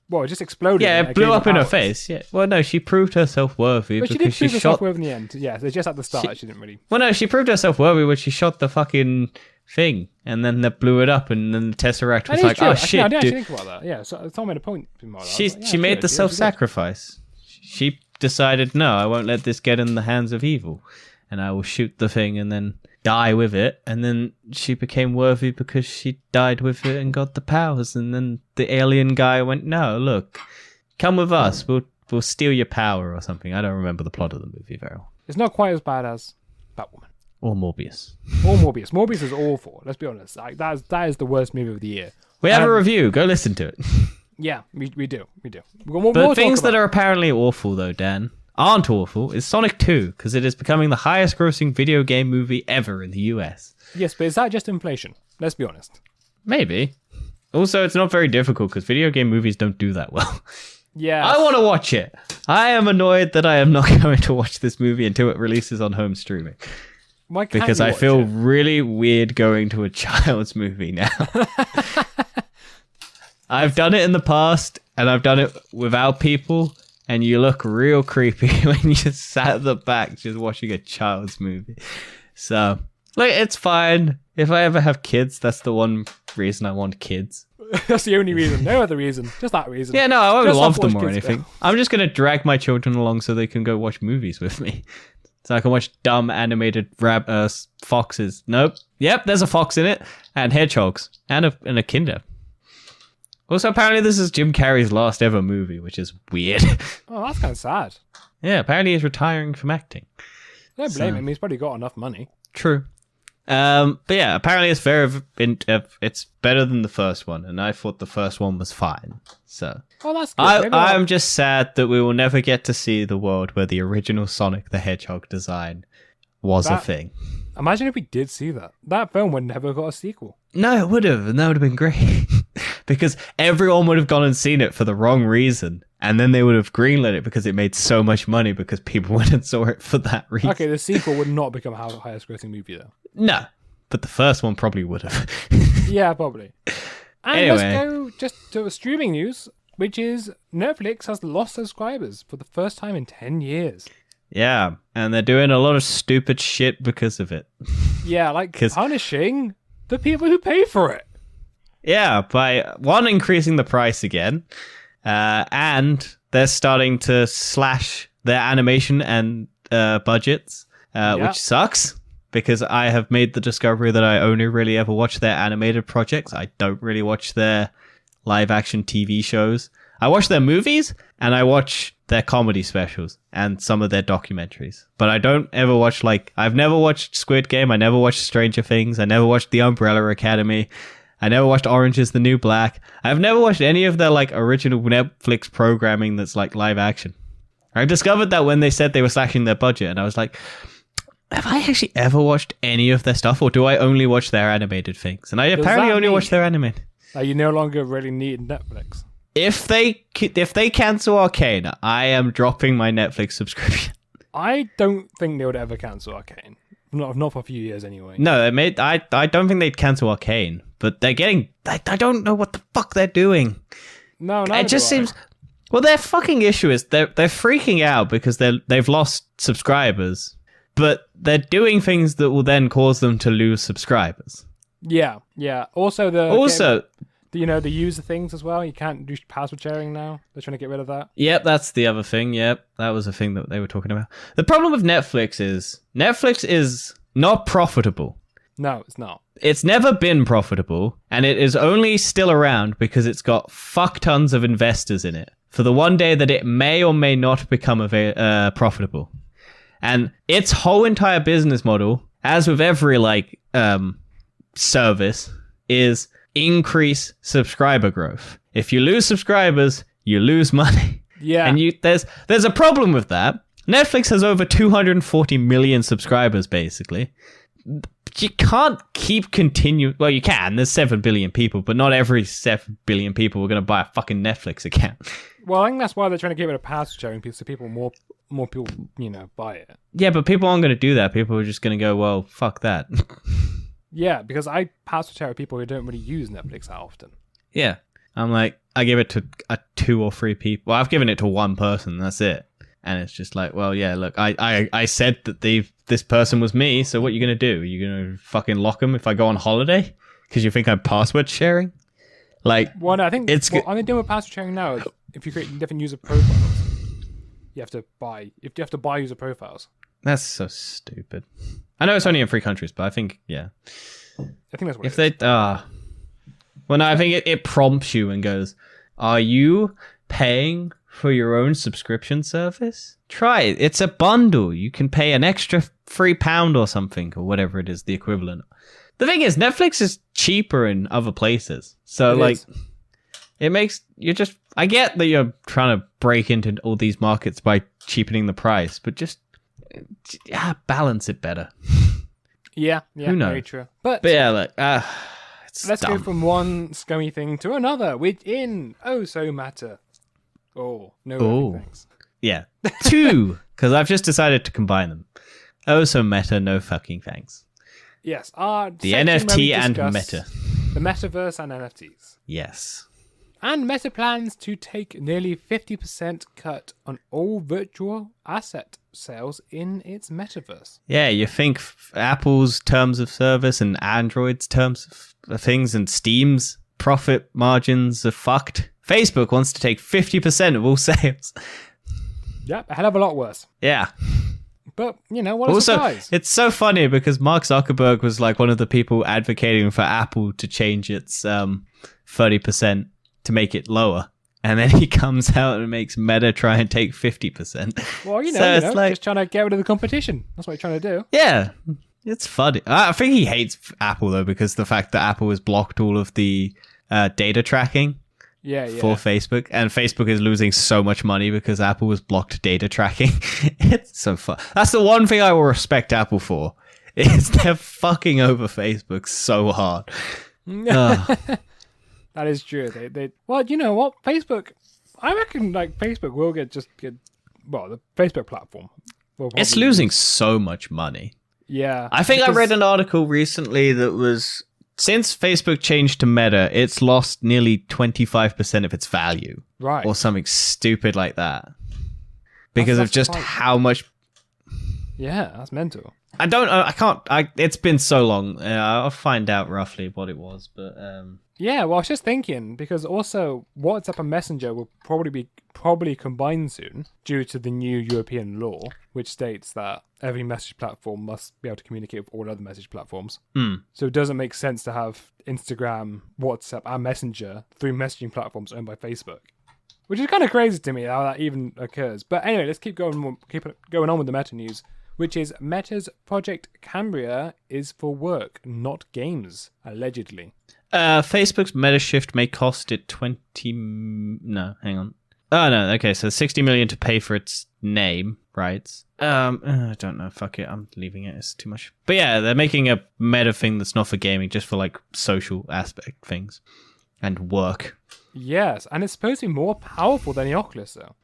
Well, it just exploded. Yeah, and it blew gave up in her powers. face. Yeah. Well, no, she proved herself worthy But she because did prove herself shot. worthy in the end. Yeah, so just at the start, she didn't really. Well, no, she proved herself worthy when she shot the fucking thing, and then they blew it up, and then the Tesseract was like, true. "Oh Actually, shit!" I didn't dude. actually think about that. Yeah, so someone made a point. About that. I She was like, yeah, she made good. the Yeah, she did. self-sacrifice. She decided, no, I won't let this get in the hands of evil, and I will shoot the thing and then die with it. And then she became worthy because she died with it and got the powers. And then the alien guy went, no, look, come with us. We'll steal your power or something. I don't remember the plot of the movie very well. It's not quite as bad as Batwoman. Or Morbius. Or Morbius. Morbius is awful. Let's be honest. Like that is the worst movie of the year. We have a review. Go listen to it. Yeah, we do. We got more But to things talk that about. are apparently awful, though, Dan, aren't awful is Sonic 2, because it is becoming the highest grossing video game movie ever in the US. Yes, but is that just inflation? Let's be honest. Maybe. Also, it's not very difficult because video game movies don't do that well. Yeah. I want to watch it. I am annoyed that I am not going to watch this movie until it releases on home streaming. Why can't Because you I watch feel it? really weird going to a child's movie now. I've done it in the past, and I've done it without people, and you look real creepy when you just sat at the back just watching a child's movie. So, like, it's fine. If I ever have kids, that's the one reason I want kids. That's the only reason. No other reason. Just that reason. Yeah, no, I won't Just love watch them or kids anything. go. I'm just going to drag my children along so they can go watch movies with me. So I can watch dumb animated foxes. Nope. Yep, there's a fox in it. And hedgehogs. And a kinder. Also, apparently this is Jim Carrey's last ever movie, which is weird. Oh, that's kind of sad. Yeah, apparently he's retiring from acting. Don't blame him. He's probably got enough money. True. But yeah, apparently it's it's better than the first one, and I thought the first one was fine. So Oh, that's good. I'm just sad that we will never get to see the world where the original Sonic the Hedgehog design was a thing. Imagine if we did see that. That film would never got a sequel. No, it would have, and that would have been great. Because everyone would have gone and seen it for the wrong reason, and then they would have greenlit it because it made so much money because people went and saw it for that reason. Okay, the sequel would not become our highest grossing movie, though. No, but the first one probably would have. Yeah, probably. And Anyway. let's go just to streaming news, which is Netflix has lost subscribers for the first time in 10 years. Yeah, and they're doing a lot of stupid shit because of it. Yeah, like 'Cause- punishing the people who pay for it. Yeah, by one, increasing the price again, and they're starting to slash their animation and budgets, which sucks. Because I have made the discovery that I only really ever watch their animated projects. I don't really watch their live action TV shows. I watch their movies and I watch their comedy specials and some of their documentaries. But I don't ever watch, like, I've never watched Squid Game. I never watched Stranger Things. I never watched The Umbrella Academy. I never watched Orange is the New Black. I've never watched any of their, like, original Netflix programming that's, like, live action. I discovered that when they said they were slashing their budget, and I was like, have I actually ever watched any of their stuff, or do I only watch their animated things? And I apparently that only mean- watch their animated. You no longer really need Netflix. If they cancel Arcane, I am dropping my Netflix subscription. I don't think they would ever cancel Arcane. Not for a few years anyway. No, I don't think they'd cancel Arcane, but they're getting. I don't know what the fuck they're doing. No, It just seems. Well, their fucking issue is they're freaking out because they've lost subscribers, but they're doing things that will then cause them to lose subscribers. Yeah. Also, the user things as well. You can't do password sharing now. They're trying to get rid of that. Yep, that's the other thing. Yep, that was a thing that they were talking about. The problem with Netflix is not profitable. No, it's not. It's never been profitable, and it is only still around because it's got fuck tons of investors in it for the one day that it may or may not become profitable. And its whole entire business model, as with every service, is increase subscriber growth. If you lose subscribers, you lose money. Yeah. And there's a problem with that. Netflix has over 240 million subscribers, basically. You can't keep continuing. Well, you can. There's 7 billion people, but not every 7 billion people are going to buy a fucking Netflix account. Well, I think that's why they're trying to get rid of password sharing, so more people, buy it. Yeah, but people aren't going to do that. People are just going to go, well, fuck that. Yeah, because I password share with people who don't really use Netflix that often. Yeah. I'm like, I give it to 2 or 3 people. Well, I've given it to one person. That's it. And it's just like, well, yeah, look, I said that this person was me. So what are you going to do? Are you going to fucking lock them if I go on holiday? Because you think I'm password sharing? Like, well, no, I think it's what I'm doing with password sharing now is if you create different user profiles, you have to buy user profiles. That's so stupid. I know it's only in 3 countries, but I think, yeah. I think that's what if it is. they, well, no, I think it prompts you and goes, are you paying for your own subscription service? Try it. It's a bundle. You can pay an extra £3 or something, or whatever it is, the equivalent. The thing is, Netflix is cheaper in other places. So, it makes you just. I get that you're trying to break into all these markets by cheapening the price, but just balance it better. Yeah, Who knows? very true. But yeah, let's go from one scummy thing to another within so matter. Oh, no thanks. Yeah. 2, because I've just decided to combine them. So meta, no fucking thanks. Yes, the NFT and meta. The metaverse and NFTs. Yes. And Meta plans to take nearly 50% cut on all virtual asset sales in its metaverse. Yeah, you think Apple's terms of service and Android's terms of things and Steam's profit margins are fucked. Facebook wants to take 50% of all sales. Yep, a hell of a lot worse. Yeah. But, what a surprise. It's so funny because Mark Zuckerberg was like one of the people advocating for Apple to change its 30% to make it lower. And then he comes out and makes Meta try and take 50%. Well, it's like, just trying to get rid of the competition. That's what he's trying to do. Yeah, it's funny. I think he hates Apple, though, because the fact that Apple has blocked all of the data tracking. For Facebook, and Facebook is losing so much money because Apple has blocked data tracking. It's so fun. That's the one thing I will respect Apple for, is they're fucking over Facebook so hard. That is true. They well, you know what? Facebook, I reckon Facebook will get the Facebook platform. It's losing so much money. Yeah. I think I read an article recently that was, since Facebook changed to Meta, it's lost nearly 25% of its value. Right. Or something stupid like that. Because of just how much... Yeah, that's mental. I don't know. I can't... it's been so long. I'll find out roughly what it was, but... Yeah, well, I was just thinking, because also WhatsApp and Messenger will probably combined soon due to the new European law, which states that every message platform must be able to communicate with all other message platforms. So it doesn't make sense to have Instagram, WhatsApp, and Messenger, 3 messaging platforms owned by Facebook, which is kind of crazy to me how that even occurs. But anyway, let's keep going on with the Meta news, which is Meta's Project Cambria is for work, not games, allegedly. Facebook's Meta shift may cost it 20... No, hang on. Oh, no, okay, so 60 million to pay for its name rights. I don't know, fuck it, I'm leaving it, it's too much. But yeah, they're making a Meta thing that's not for gaming, just for social aspect things and work. Yes, and it's supposed to be more powerful than the Oculus, though.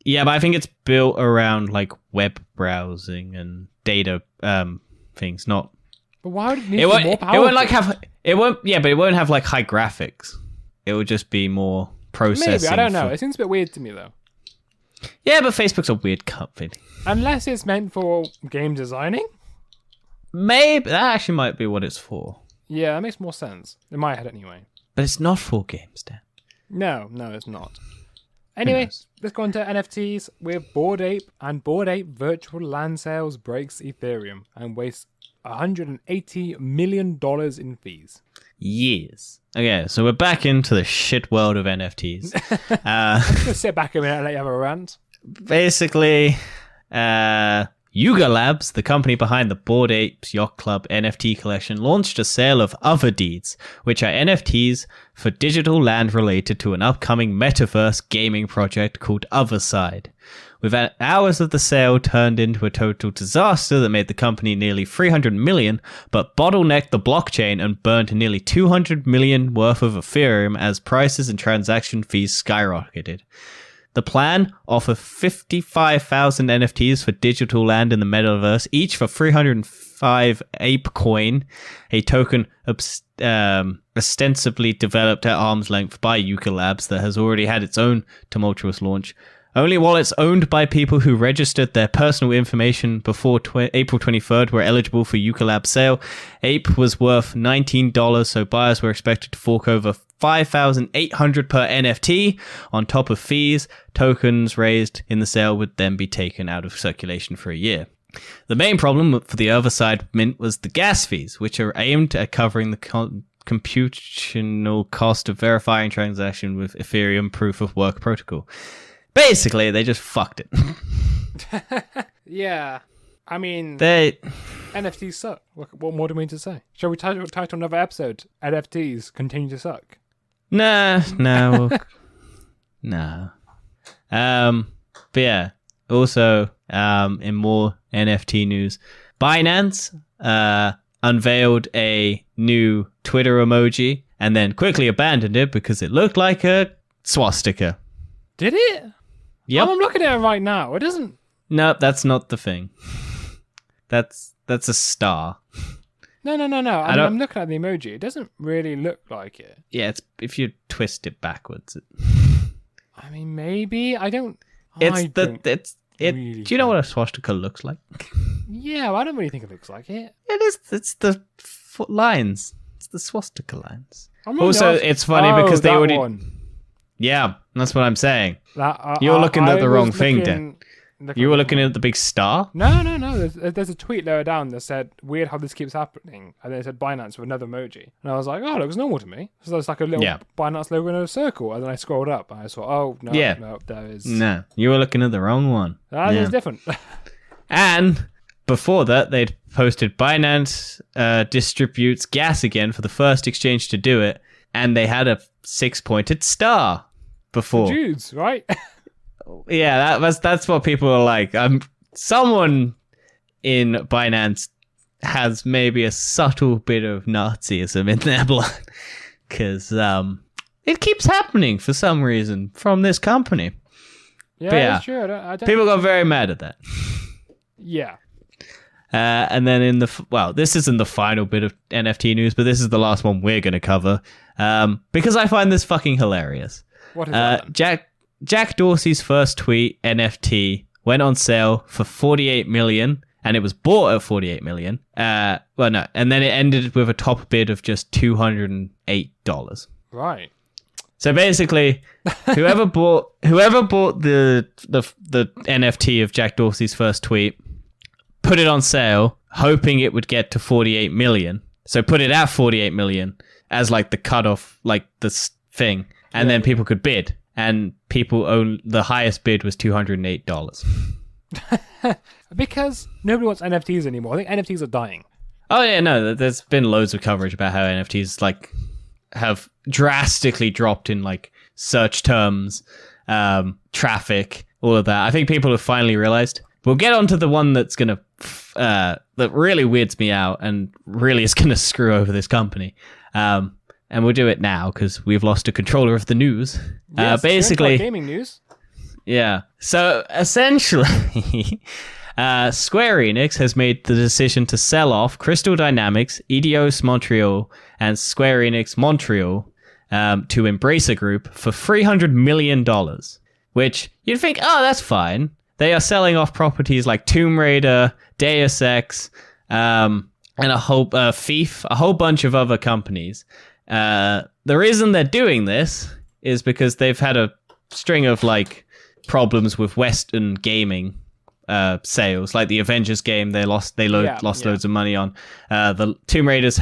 Yeah, but I think it's built around web browsing and data things, not... But why would it need to be more powerful? It won't have high graphics. It will just be more processing. Maybe, I don't know. It seems a bit weird to me though. Yeah, but Facebook's a weird company. Unless it's meant for game designing? Maybe. That actually might be what it's for. Yeah, that makes more sense. In my head anyway. But it's not for games, Dan. No, it's not. Anyway, let's go on to NFTs with Bored Ape, and Bored Ape virtual land sales breaks Ethereum and wastes $180 million in fees. Years. Okay, so we're back into the shit world of NFTs. I'm just going to sit back a minute and let you have a rant. Basically, Yuga Labs, the company behind the Bored Apes Yacht Club NFT collection, launched a sale of Other Deeds, which are NFTs for digital land related to an upcoming metaverse gaming project called Otherside. Within hours of the sale turned into a total disaster that made the company nearly $300 million, but bottlenecked the blockchain and burned nearly $200 million worth of Ethereum as prices and transaction fees skyrocketed. The plan offers 55,000 NFTs for digital land in the metaverse, each for $350 2025 Ape Coin, a token ostensibly developed at arm's length by Yuka Labs that has already had its own tumultuous launch. Only wallets owned by people who registered their personal information before April 23rd were eligible for Yuka Labs sale. Ape was worth $19, so buyers were expected to fork over $5,800 per NFT on top of fees. Tokens raised in the sale would then be taken out of circulation for a year. The main problem for the other side mint was the gas fees, which are aimed at covering the computational cost of verifying transaction with Ethereum proof of work protocol. Basically, they just fucked it. Yeah. I mean, they NFTs suck. What more do we need to say? Shall we title another episode, NFTs Continue to Suck? No. But yeah, also, in more NFT news, Binance unveiled a new Twitter emoji and then quickly abandoned it because it looked like a swastika. Did it? Yep. I'm looking at it right now. It doesn't. Nope, that's not the thing. That's a star. No. I'm looking at the emoji. It doesn't really look like it. Yeah, it's if you twist it backwards. I mean, maybe. I don't. Really do you know what a swastika looks like? Yeah, I don't really think it looks like it. It is. It's the lines. It's the swastika lines. Also, it's funny because they already. One. Yeah, that's what I'm saying. That, You're looking at the wrong thing, then. You were looking at the big star? No. There's a tweet lower down that said, weird how this keeps happening. And then it said Binance with another emoji. And I was like, oh, it looks normal to me. So there's like a little Binance logo in a circle. And then I scrolled up and I saw, oh, no, there is. No, you were looking at the wrong one. That is different. And before that, they'd posted Binance distributes gas again for the first exchange to do it. And they had a 6-pointed star before. Jews, right? Yeah, that's what people are like. Someone in Binance has maybe a subtle bit of Nazism in their blood because it keeps happening for some reason from this company. Yeah, that's true. I don't people got very mad at that. Yeah. And then this isn't the final bit of NFT news, but this is the last one we're going to cover because I find this fucking hilarious. What is that? Jack Dorsey's first tweet NFT went on sale for $48 million, and it was bought at $48 million. And then it ended with a top bid of just $208. Right. So basically, whoever bought the NFT of Jack Dorsey's first tweet put it on sale, hoping it would get to $48 million. So put it at $48 million as like the cutoff, like this thing, and then people could bid. And the highest bid was $208. Because nobody wants NFTs anymore. I think NFTs are dying. Oh yeah, no, there's been loads of coverage about how NFTs like have drastically dropped in like search terms, traffic, all of that. I think people have finally realized. We'll get onto the one that's gonna that really weirds me out and really is gonna screw over this company. And we'll do it now because we've lost a controller of the news. Yes, basically, gaming news. Yeah. So essentially, Square Enix has made the decision to sell off Crystal Dynamics, Eidos Montreal, and Square Enix Montreal to Embracer Group for $300 million. Which you'd think, oh, that's fine. They are selling off properties like Tomb Raider, Deus Ex, and a whole Thief, a whole bunch of other companies. The reason they're doing this is because they've had a string of like problems with Western gaming sales, like the Avengers game. They lost loads of money on. The Tomb Raiders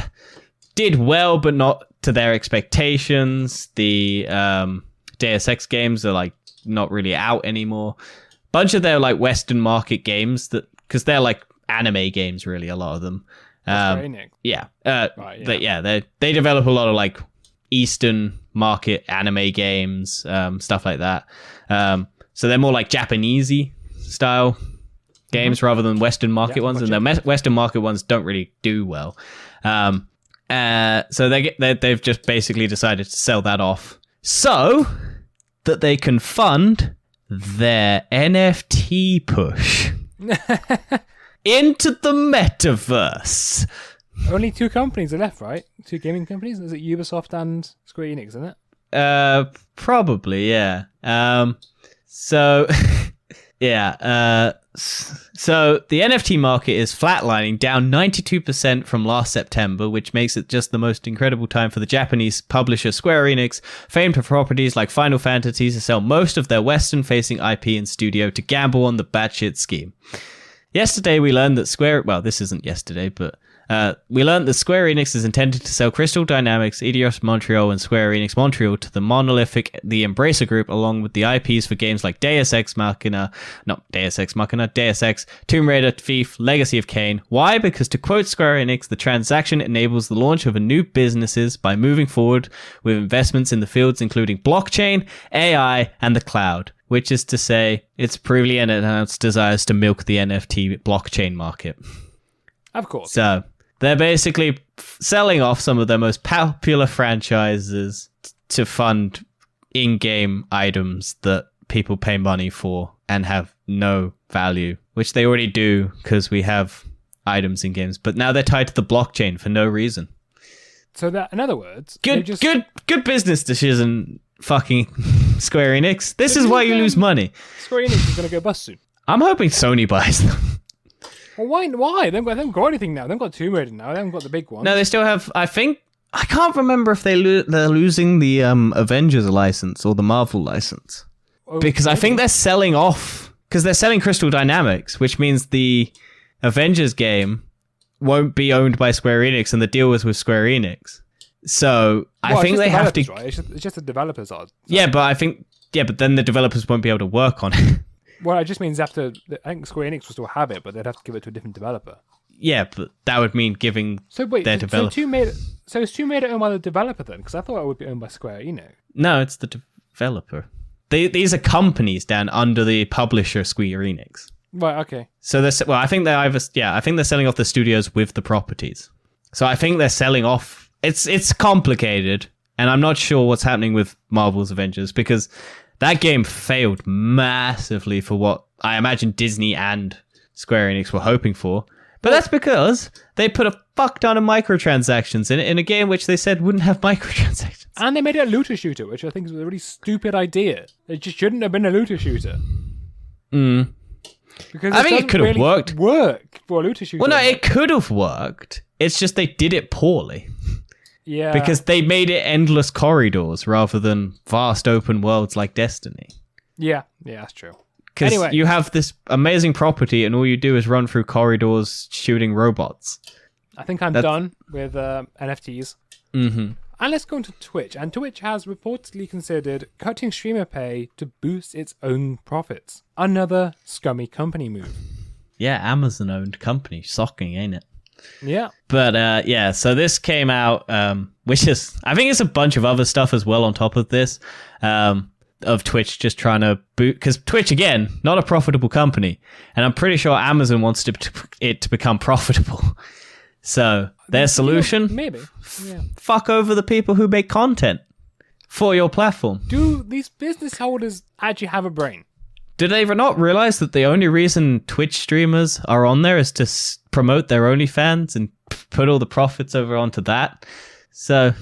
did well, but not to their expectations. The Deus Ex games are like not really out anymore. Bunch of their like Western market games because they're like anime games, really, a lot of them. Yeah. But yeah, they develop a lot of like Eastern market anime games, stuff like that. So they're more like Japanesey style games rather than Western market ones, and the Western market ones don't really do well. So they've just basically decided to sell that off so that they can fund their NFT push. into the metaverse. Only 2 companies are left, right? 2 gaming companies? Is it Ubisoft and Square Enix, isn't it? Probably, yeah. So, yeah. So the NFT market is flatlining, down 92% from last September, which makes it just the most incredible time for the Japanese publisher Square Enix, famed for properties like Final Fantasy, to sell most of their Western-facing IP and studio to gamble on the batshit scheme. Yesterday, we learned that this isn't yesterday, but we learned that Square Enix is intended to sell Crystal Dynamics, Eidos Montreal, and Square Enix Montreal to the monolithic The Embracer Group, along with the IPs for games like Deus Ex, Tomb Raider, Thief, Legacy of Kain. Why? Because to quote Square Enix, the transaction enables the launch of new businesses by moving forward with investments in the fields including blockchain, AI, and the cloud. Which is to say, it's previously announced desires to milk the NFT blockchain market. Of course. So they're basically selling off some of their most popular franchises to fund in-game items that people pay money for and have no value, which they already do because we have items in games. But now they're tied to the blockchain for no reason. So that, in other words, good business decision, fucking Square Enix. This is why you lose money. Square Enix is going to go bust soon. I'm hoping Sony buys them. Well, why? They haven't got anything now. They haven't got Tomb Raider now. They haven't got the big one. No, they still have. I can't remember if they're losing the Avengers license or the Marvel license, because I think they're selling off, because they're selling Crystal Dynamics, which means the Avengers game won't be owned by Square Enix, and the deal was with Square Enix. So I think they have to. Right? It's just the developers are. Yeah, but then the developers won't be able to work on it. Well, it just means they have to. I think Square Enix will still have it, but they'd have to give it to a different developer. Yeah, but that would mean giving their developer. So is Tomb Raider owned by the developer then? Because I thought it would be owned by Square Enix. No, it's the developer. These are companies down under the publisher Square Enix. Right. Okay. So I think they're selling off the studios with the properties. So I think they're selling off. It's complicated, and I'm not sure what's happening with Marvel's Avengers, because that game failed massively for what I imagine Disney and Square Enix were hoping for. But that's because they put a fuck ton of microtransactions in it, in a game which they said wouldn't have microtransactions. And they made it a looter shooter, which I think is a really stupid idea. It just shouldn't have been a looter shooter. Because I think it could have worked for a looter shooter. Well, no, it could have worked. It's just they did it poorly. Yeah. Because they made it endless corridors rather than vast open worlds like Destiny. Yeah, that's true. Because anyway, you have this amazing property and all you do is run through corridors shooting robots. I think I'm done with NFTs. Mm-hmm. And let's go into Twitch. And Twitch has reportedly considered cutting streamer pay to boost its own profits. Another scummy company move. Yeah, Amazon-owned company. Shocking, ain't it? Yeah. But so this came out, which is, I think it's a bunch of other stuff as well on top of this, of Twitch just trying to boot, because Twitch, again, not a profitable company, and I'm pretty sure Amazon wants it to become profitable. So their solution, maybe, fuck over the people who make content for your platform. Do these business holders actually have a brain? Do they not realize that the only reason Twitch streamers are on there is to promote their OnlyFans and put all the profits over onto that? So,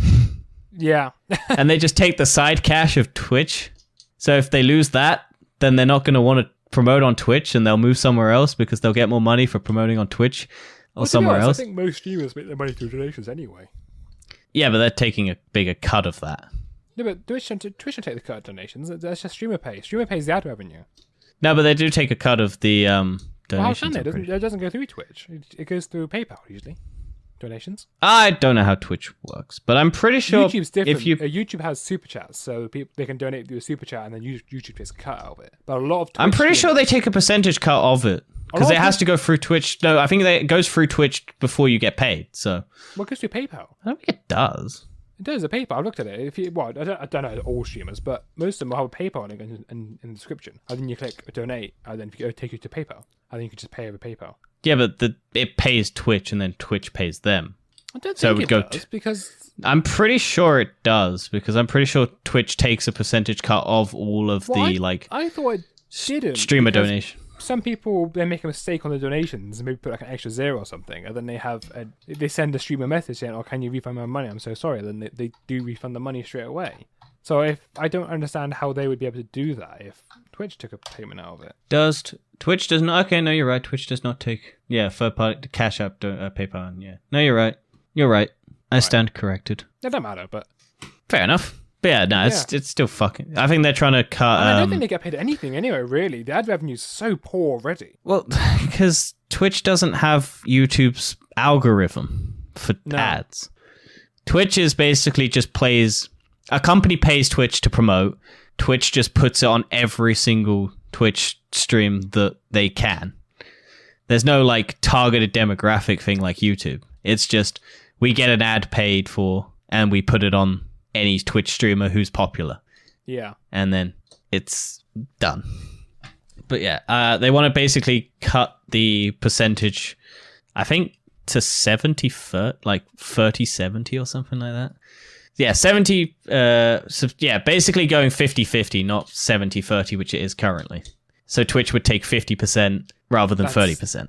yeah. And they just take the side cash of Twitch. So if they lose that, then they're not going to want to promote on Twitch, and they'll move somewhere else because they'll get more money for promoting on Twitch or somewhere else. I think most streamers make their money through donations anyway. Yeah, but they're taking a bigger cut of that. No, but Twitch don't take the cut of donations. That's just streamer pay. Streamer pays the ad revenue. No, but they do take a cut of the donations. Well, how can they? It doesn't go through Twitch. It goes through PayPal usually. Donations. I don't know how Twitch works, but I'm pretty sure YouTube's different. YouTube has super chats, so they can donate through a super chat, and then YouTube takes a cut out of it. But a lot of Twitch I'm pretty sure they take a percentage cut of it because it has to go through Twitch. No, I think it goes through Twitch before you get paid. So what goes through PayPal? I don't think it does. It does, a PayPal. I've looked at it. I don't know all streamers, but most of them will have a PayPal link in the description. And then you click donate, and then it'll take you to PayPal. And then you can just pay over PayPal. Yeah, but it pays Twitch, and then Twitch pays them. I don't think it does, because... I'm pretty sure it does, because I'm pretty sure Twitch takes a percentage cut of all of I thought it didn't. Streamer donation. some people they make a mistake on the donations and maybe put like an extra zero or something, and then they send a streamer message saying, "Oh, can you refund my money? I'm so sorry." And then they do refund the money straight away. So if I don't understand how they would be able to do that if Twitch took a payment out of it. Twitch does not? Okay, no, you're right. Twitch does not take third party Cash App, PayPal. Yeah, no, you're right. You're right. I stand corrected. It doesn't matter, but fair enough. But yeah, no, it's still fucking. I think they're trying to cut. I don't think they get paid anything anyway. Really, the ad revenue is so poor already. Well, because Twitch doesn't have YouTube's algorithm for ads. Twitch is basically just plays. A company pays Twitch to promote. Twitch just puts it on every single Twitch stream that they can. There's no like targeted demographic thing like YouTube. It's just we get an ad paid for and we put it on any Twitch streamer who's popular. Yeah. And then it's done. But yeah, they want to basically cut the percentage, I think, to 70, like 30-70 or something like that. Yeah, 70, basically going 50-50, not 70-30, which it is currently. So Twitch would take 50% rather than 30%.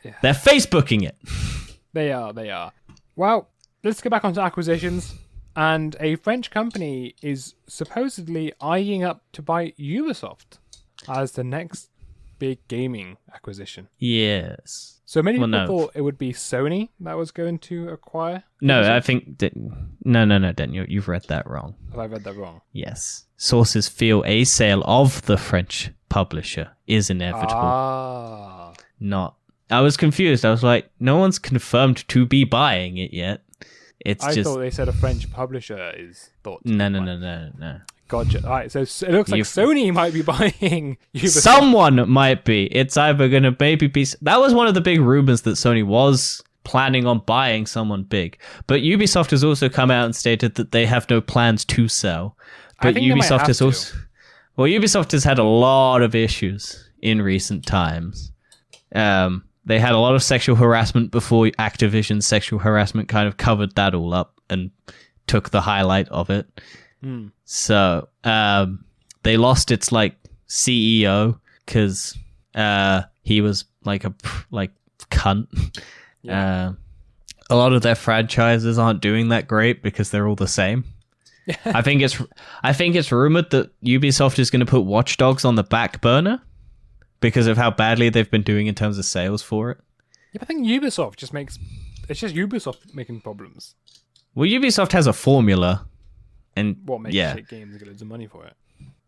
They're Facebooking it. They are. Well, let's get back onto acquisitions. And a French company is supposedly eyeing up to buy Ubisoft as the next big gaming acquisition. Yes. So many people thought it would be Sony that was going to acquire. No, Ubisoft. I think no, Dan, you've read that wrong. Have I read that wrong? Yes. Sources feel a sale of the French publisher is inevitable. I was confused. I was like, no one's confirmed to be buying it yet. I thought they said a French publisher is thought. No. Gotcha. All right, so it looks like Sony might be buying Ubisoft. Someone might be. It's either going to maybe be... That was one of the big rumors that Sony was planning on buying someone big. But Ubisoft has also come out and stated that they have no plans to sell. But Ubisoft has also... Well, Ubisoft has had a lot of issues in recent times. They had a lot of sexual harassment before Activision's sexual harassment kind of covered that all up and took the highlight of it. So they lost its like CEO because he was like a cunt. A lot of their franchises aren't doing that great because they're all the same. I think it's rumored that Ubisoft is going to put Watch Dogs on the back burner because of how badly they've been doing in terms of sales for it. Yeah, but I think Ubisoft it's just Ubisoft making problems. Well, Ubisoft has a formula. And what makes shit games and get loads of money for it?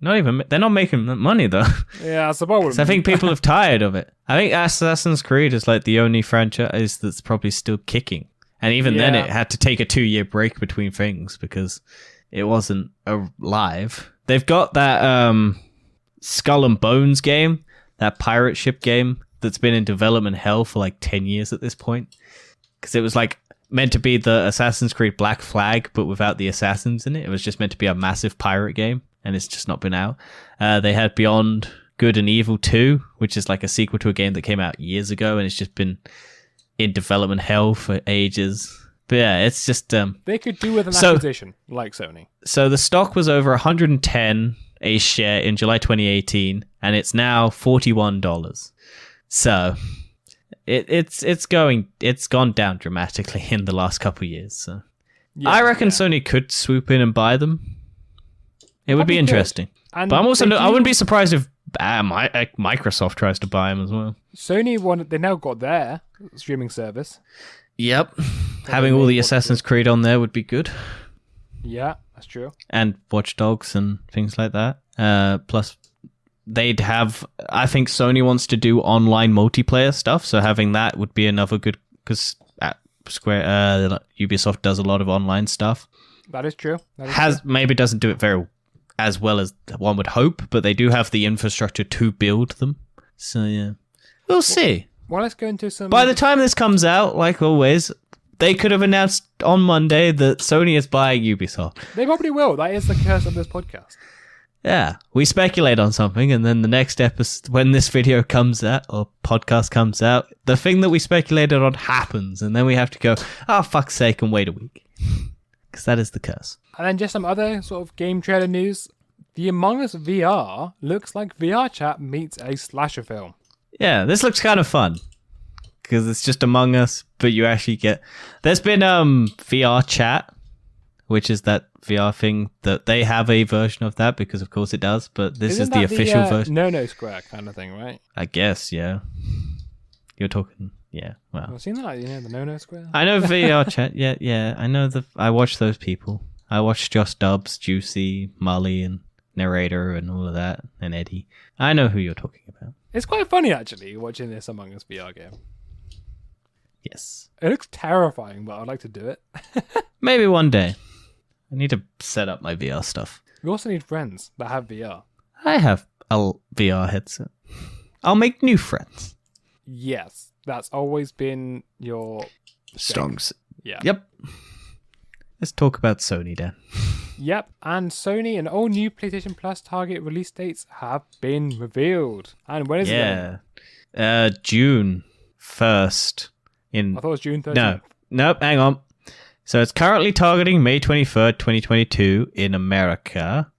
They're not making money though. Yeah, that's the problem. So I think people have tired of it. I think Assassin's Creed is like the only franchise that's probably still kicking. And even then it had to take a 2-year break between things because it wasn't live. They've got that Skull and Bones game, that pirate ship game that's been in development hell for like 10 years at this point. Because it was like meant to be the Assassin's Creed Black Flag, but without the assassins in it. It was just meant to be a massive pirate game, and it's just not been out. They had Beyond Good and Evil 2, which is like a sequel to a game that came out years ago, and it's just been in development hell for ages. But yeah, it's just... they could do with an acquisition, like Sony. So the stock was over 110 a share in July 2018, and it's now $41. So... It's gone down dramatically in the last couple of years. So I reckon Sony could swoop in and buy them. It would be interesting. But I wouldn't be surprised if Microsoft tries to buy them as well. Sony they now got their streaming service. Yep, having all the Assassin's Creed on there would be good. Yeah, that's true. And Watch Dogs and things like that. Plus. They'd have... I think Sony wants to do online multiplayer stuff, so having that would be another good... Because Ubisoft does a lot of online stuff. That is true. Maybe doesn't do it as well as one would hope, but they do have the infrastructure to build them. So, yeah. We'll see. Well, let's go into some... By the time this comes out, like always, they could have announced on Monday that Sony is buying Ubisoft. They probably will. That is the curse of this podcast. Yeah, we speculate on something, and then the next episode, when this video comes out, or podcast comes out, the thing that we speculated on happens, and then we have to go, oh, fuck's sake, and wait a week. Because that is the curse. And then just some other sort of game trailer news. The Among Us VR looks like VR chat meets a slasher film. Yeah, this looks kind of fun. Because it's just Among Us, but you actually get... There's been VR chat, which is that VR thing that they have a version of that, because of course it does, but this is the official version. No Square kind of thing, right? I guess, yeah. You're talking... Yeah, well. I've seen that, the No Square. I know VR chat, yeah. I know I watch those people. I watch Josh Dubs, Juicy, Molly, and Narrator, and all of that, and Eddie. I know who you're talking about. It's quite funny, actually, watching this Among Us VR game. Yes. It looks terrifying, but I'd like to do it. Maybe one day. I need to set up my VR stuff. We also need friends that have VR. I have a VR headset. I'll make new friends. Yes, that's always been your Stonks. Yeah. Yep. Let's talk about Sony, Dan. Yep, and Sony and all new PlayStation Plus target release dates have been revealed. And when is it? Yeah. June 1st. I thought it was June 13th. Nope, hang on. So it's currently targeting May 23rd, 2022 in America.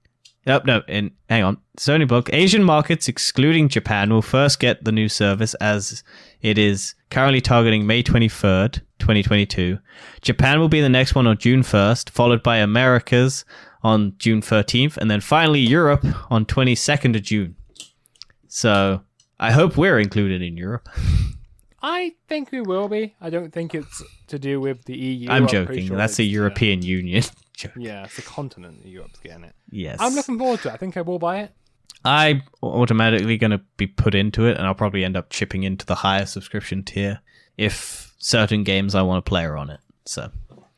Hang on. Sony book. Asian markets, excluding Japan, will first get the new service as it is currently targeting May 23rd, 2022. Japan will be the next one on June 1st, followed by Americas on June 13th, and then finally Europe on 22nd of June. So I hope we're included in Europe. I think we will be. I don't think it's to do with the EU. I'm joking. Sure that's the European Union. Yeah, it's the continent that Europe's getting it. Yes. I'm looking forward to it. I think I will buy it. I'm automatically going to be put into it, and I'll probably end up chipping into the higher subscription tier if certain games I want to play are on it. So.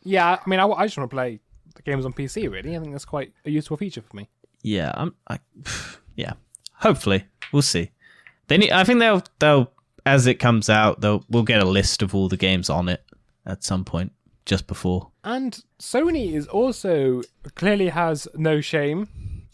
Yeah, I mean, I just want to play the games on PC, really. I think that's quite a useful feature for me. Yeah, yeah. Hopefully. We'll see. I think they'll as it comes out, we'll get a list of all the games on it at some point, just before. And Sony is also clearly has no shame.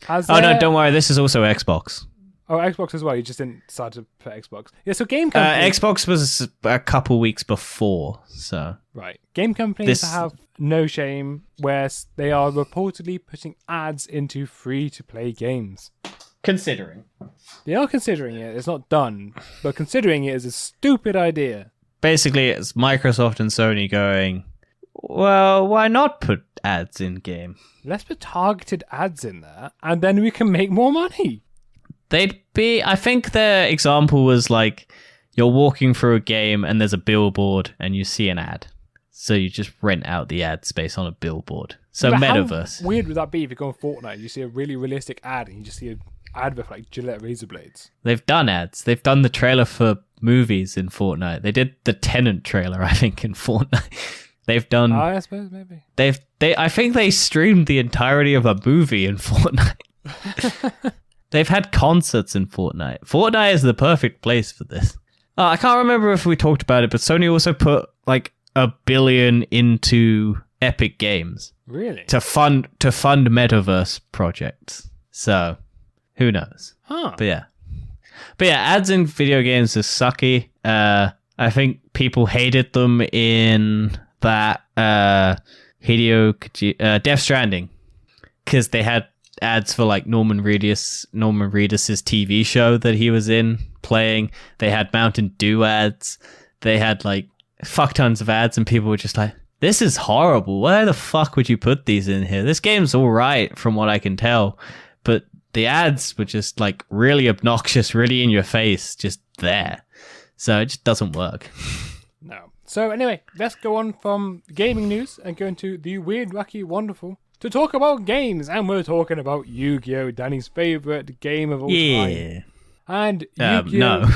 No, don't worry. This is also Xbox. Oh, Xbox as well. You just didn't decide to put Xbox. Yeah, so game companies... Xbox was a couple weeks before, so... Right. Game companies have no shame where they are reportedly putting ads into free-to-play games. Considering. They are considering it. It's not done. But considering it is a stupid idea. Basically, it's Microsoft and Sony going, well, why not put ads in game? Let's put targeted ads in there, and then we can make more money. I think their example was like, you're walking through a game and there's a billboard and you see an ad. So you just rent out the ad space on a billboard. So but metaverse. How weird would that be if you go on Fortnite and you see a really realistic ad and you just see an ad with like Gillette razor blades? They've done ads. They've done the trailer for movies in Fortnite. They did the Tenant trailer, I think, in Fortnite. They've done... I suppose, maybe. I think they streamed the entirety of a movie in Fortnite. They've had concerts in Fortnite. Fortnite is the perfect place for this. I can't remember if we talked about it, but Sony also put like $1 billion into Epic Games. Really? To fund metaverse projects. So, who knows? Huh. But yeah, ads in video games is sucky. I think people hated them in that Death Stranding because they had ads for like Norman Reedus's TV show that he was in playing. They had Mountain Dew ads. They had like fuck tons of ads, and people were just like, this is horrible. Why the fuck would you put these in here? This game's all right from what I can tell, but the ads were just like really obnoxious, really in your face, just there. So it just doesn't work. No. So anyway, let's go on from gaming news and go into the weird, wacky, wonderful to talk about games. And we're talking about Yu-Gi-Oh!, Danny's favourite game of all time. And Yu-Gi-Oh! No.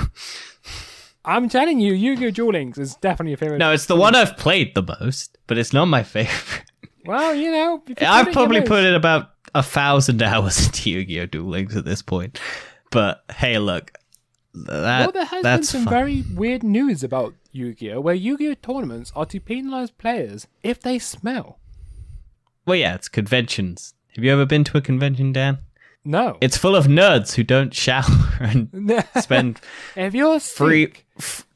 I'm telling you, Yu-Gi-Oh! Duel Links is definitely your favourite. No, it's the one I've played the most, but it's not my favourite. Well, you know. I've probably put in about 1,000 hours into Yu-Gi-Oh! Duel Links at this point. But hey, look. There has been some very weird news about Yu-Gi-Oh! Where Yu-Gi-Oh! Tournaments are to penalise players if they smell. Well, yeah, it's conventions. Have you ever been to a convention, Dan? No. It's full of nerds who don't shower and spend if you're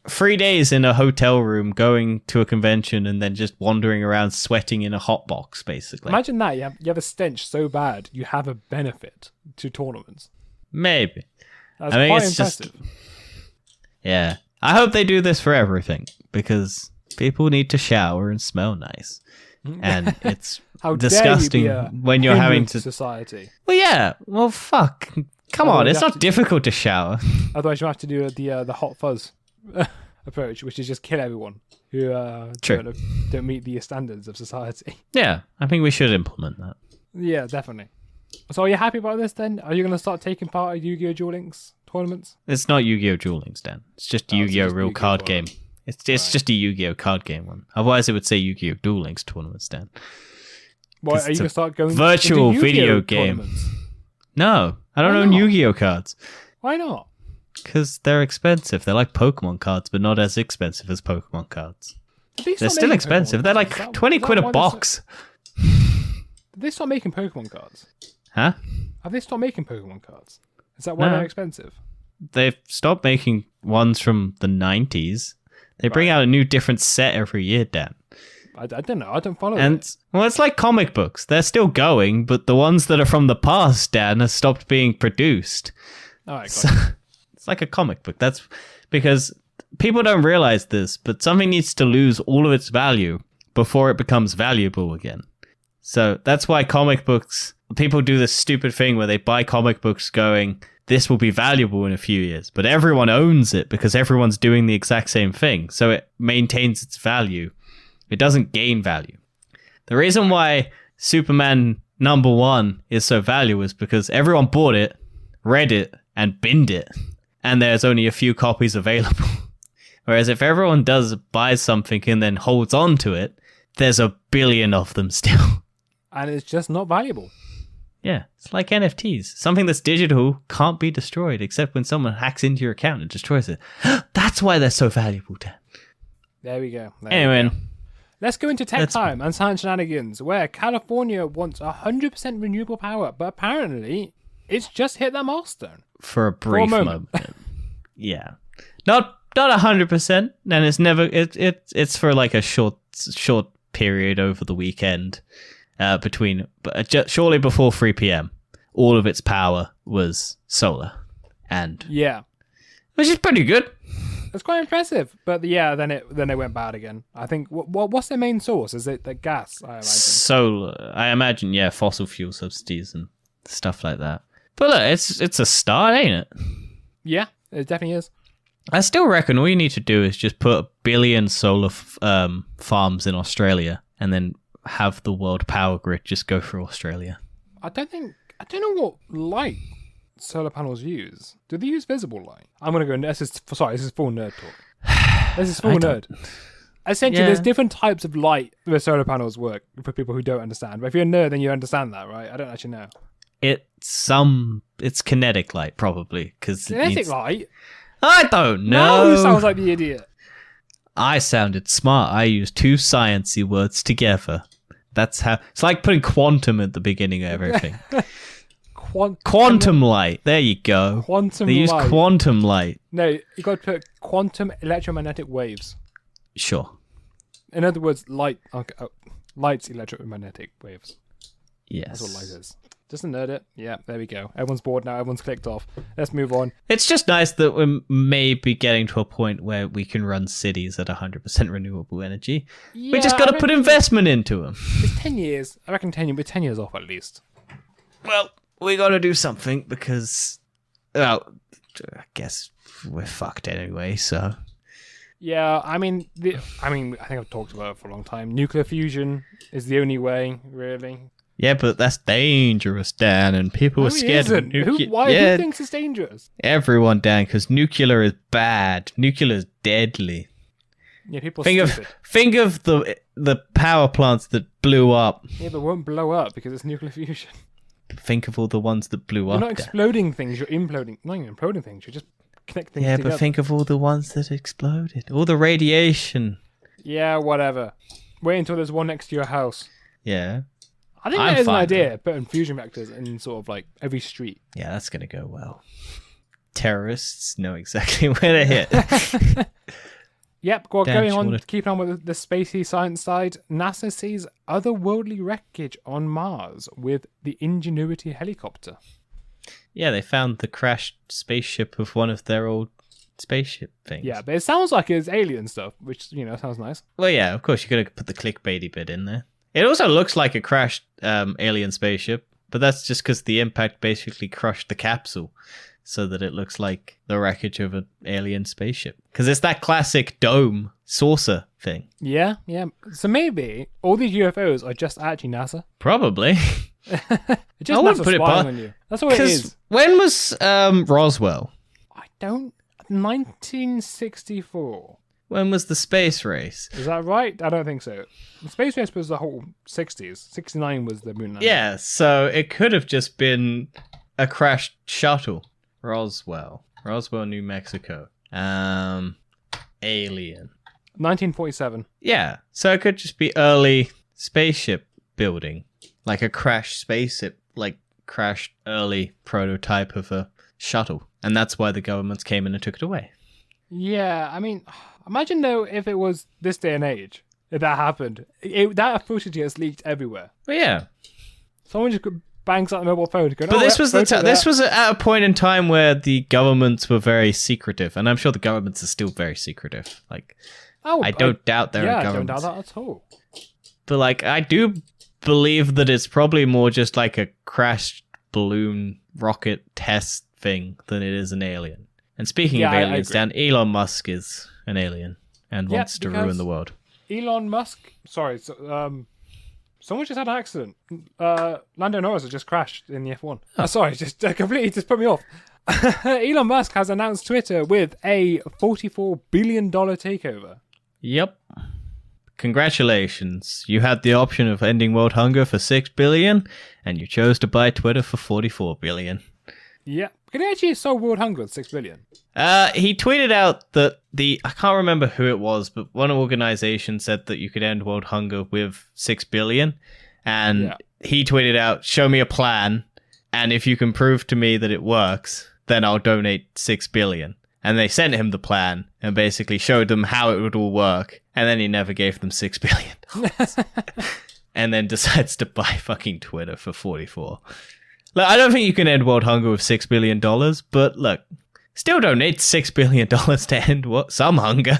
3 days in a hotel room, going to a convention, and then just wandering around sweating in a hot box, basically. Imagine that. You have a stench so bad, you have a benefit to tournaments. Maybe. That's quite impressive. Just... Yeah. I hope they do this for everything, because people need to shower and smell nice. And it's disgusting when you're having to... society. Well, yeah. Well, fuck. Come on, it's not difficult to shower. Otherwise, you have to do the hot fuzz approach, which is just kill everyone who don't meet the standards of society. Yeah, I think we should implement that. Yeah, definitely. So are you happy about this then? Are you going to start taking part in Yu-Gi-Oh! Duel Links tournaments? It's not Yu-Gi-Oh! Duel Links, Dan. It's just Yu-Gi-Oh! Real card game. It's just a Yu-Gi-Oh! Card game one. Otherwise, it would say Yu-Gi-Oh! Duel Links tournaments, Dan. Well, are you going to start going virtual into video game? Tournaments? No, I don't own Yu-Gi-Oh! Cards. Why not? Because they're expensive. They're like Pokemon cards, but not as expensive as Pokemon cards. They're still expensive. They're like 20 quid a box. Did they start making Pokemon cards? Huh? Have they stopped making Pokemon cards? Is that why they're expensive? They've stopped making ones from the 90s. They bring out a new different set every year, Dan. I don't know. I don't follow it. Well, it's like comic books. They're still going, but the ones that are from the past, Dan, have stopped being produced. All right, so, it's like a comic book. That's because people don't realize this, but something needs to lose all of its value before it becomes valuable again. So that's why comic books, people do this stupid thing where they buy comic books going, this will be valuable in a few years, but everyone owns it because everyone's doing the exact same thing. So it maintains its value. It doesn't gain value. The reason why Superman #1 is so valuable is because everyone bought it, read it, and binned it, and there's only a few copies available. Whereas if everyone buys something and then holds on to it, there's a billion of them still. And it's just not valuable. Yeah, it's like NFTs. Something that's digital can't be destroyed except when someone hacks into your account and destroys it. That's why they're so valuable, Dan. There we go. Anyway. Let's go into tech time and science shenanigans, where California wants 100% renewable power, but apparently it's just hit that milestone. For a brief moment. Yeah. Not 100%, and it's never it's for like a short period over the weekend shortly before 3 p.m. All of its power was solar. And which is pretty good. It's quite impressive, but then it went bad again. I think what's their main source? Is it the gas? I imagine. Solar, I imagine. Yeah, fossil fuel subsidies and stuff like that. But look, it's a start, ain't it? Yeah, it definitely is. I still reckon all you need to do is just put 1 billion solar farms in Australia, and then have the world power grid just go through Australia. I don't know what light solar panels use. Do they use visible light? I'm gonna go. This is full nerd talk. This is full nerd. Essentially, there's different types of light where solar panels work for people who don't understand. But if you're a nerd, then you understand that, right? I don't actually know. It's kinetic light, probably. Kinetic light? I don't know. No, who sounds like the idiot? I sounded smart. I used 2 sciencey words together. That's how... It's like putting quantum at the beginning of everything. Quantum light. There you go. Quantum light. They use quantum light. No, you got to put quantum electromagnetic waves. Sure. In other words, light's electromagnetic waves. Yes. That's what light is. Just a nerd it. Yeah, there we go. Everyone's bored now. Everyone's clicked off. Let's move on. It's just nice that we're maybe getting to a point where we can run cities at 100% renewable energy. Yeah, we just got to put investment into them. It's 10 years. I reckon 10 years off at least. Well, we got to do something because, well, I guess we're fucked anyway, so... Yeah, I think I've talked about it for a long time. Nuclear fusion is the only way, really. Yeah, but that's dangerous, Dan, and people are scared of nuclear. Who thinks it's dangerous? Everyone, Dan, because nuclear is bad. Nuclear is deadly. Yeah, people think of the power plants that blew up. Yeah, but won't blow up because it's nuclear fusion. Think of all the ones that blew up. You're not exploding things, you're imploding. Not even imploding things, you're just connecting things together. But think of all the ones that exploded. All the radiation. Yeah, whatever. Wait until there's one next to your house. Yeah. I think that is an idea, putting fusion reactors in sort of like every street. Yeah, that's going to go well. Terrorists know exactly where to hit. Yep, well, Dan going on, Shorter. keeping on with the spacey science side, NASA sees otherworldly wreckage on Mars with the Ingenuity helicopter. Yeah, they found the crashed spaceship of one of their old spaceship things. Yeah, but it sounds like it's alien stuff, which, sounds nice. Well, yeah, of course, you got to put the clickbaity bit in there. It also looks like a crashed alien spaceship, but that's just because the impact basically crushed the capsule so that it looks like the wreckage of an alien spaceship. Because it's that classic dome saucer thing. Yeah. So maybe all these UFOs are just actually NASA. Probably. It's just I wouldn't NASA put it spying past- on you. That's what it is. When was Roswell? 1964. When was the space race? Is that right? I don't think so. The space race was the whole 60s. 69 was the moon landing. Yeah, so it could have just been a crashed shuttle. Roswell, New Mexico. Alien. 1947. Yeah, so it could just be early spaceship building. Like a crashed spaceship, like crashed early prototype of a shuttle. And that's why the governments came in and took it away. Yeah, I mean, imagine though if it was this day and age, if that happened. That footage gets leaked everywhere. But yeah. Someone just bangs out the mobile phone. Going, But this was at a point in time where the governments were very secretive. And I'm sure the governments are still very secretive. Like, I don't doubt there are governments. I don't doubt that at all. But like, I do believe that it's probably more just like a crashed balloon rocket test thing than it is an alien. And speaking of aliens, Dan, Elon Musk is an alien and wants to ruin the world. Elon Musk, sorry, someone just had an accident. Lando Norris has just crashed in the F1. Oh. Sorry, just completely just put me off. Elon Musk has announced Twitter with a $44 billion takeover. Yep. Congratulations. You had the option of ending world hunger for $6 billion, and you chose to buy Twitter for $44 billion. Yeah. Can he actually solve world hunger with $6 billion? He tweeted out that I can't remember who it was, but one organization said that you could end world hunger with $6 billion. And he tweeted out, show me a plan. And if you can prove to me that it works, then I'll donate $6 billion. And they sent him the plan and basically showed them how it would all work. And then he never gave them $6 billion. And then decides to buy fucking Twitter for 44. Look, I don't think you can end world hunger with $6 billion, but look, still donate $6 billion to end some hunger.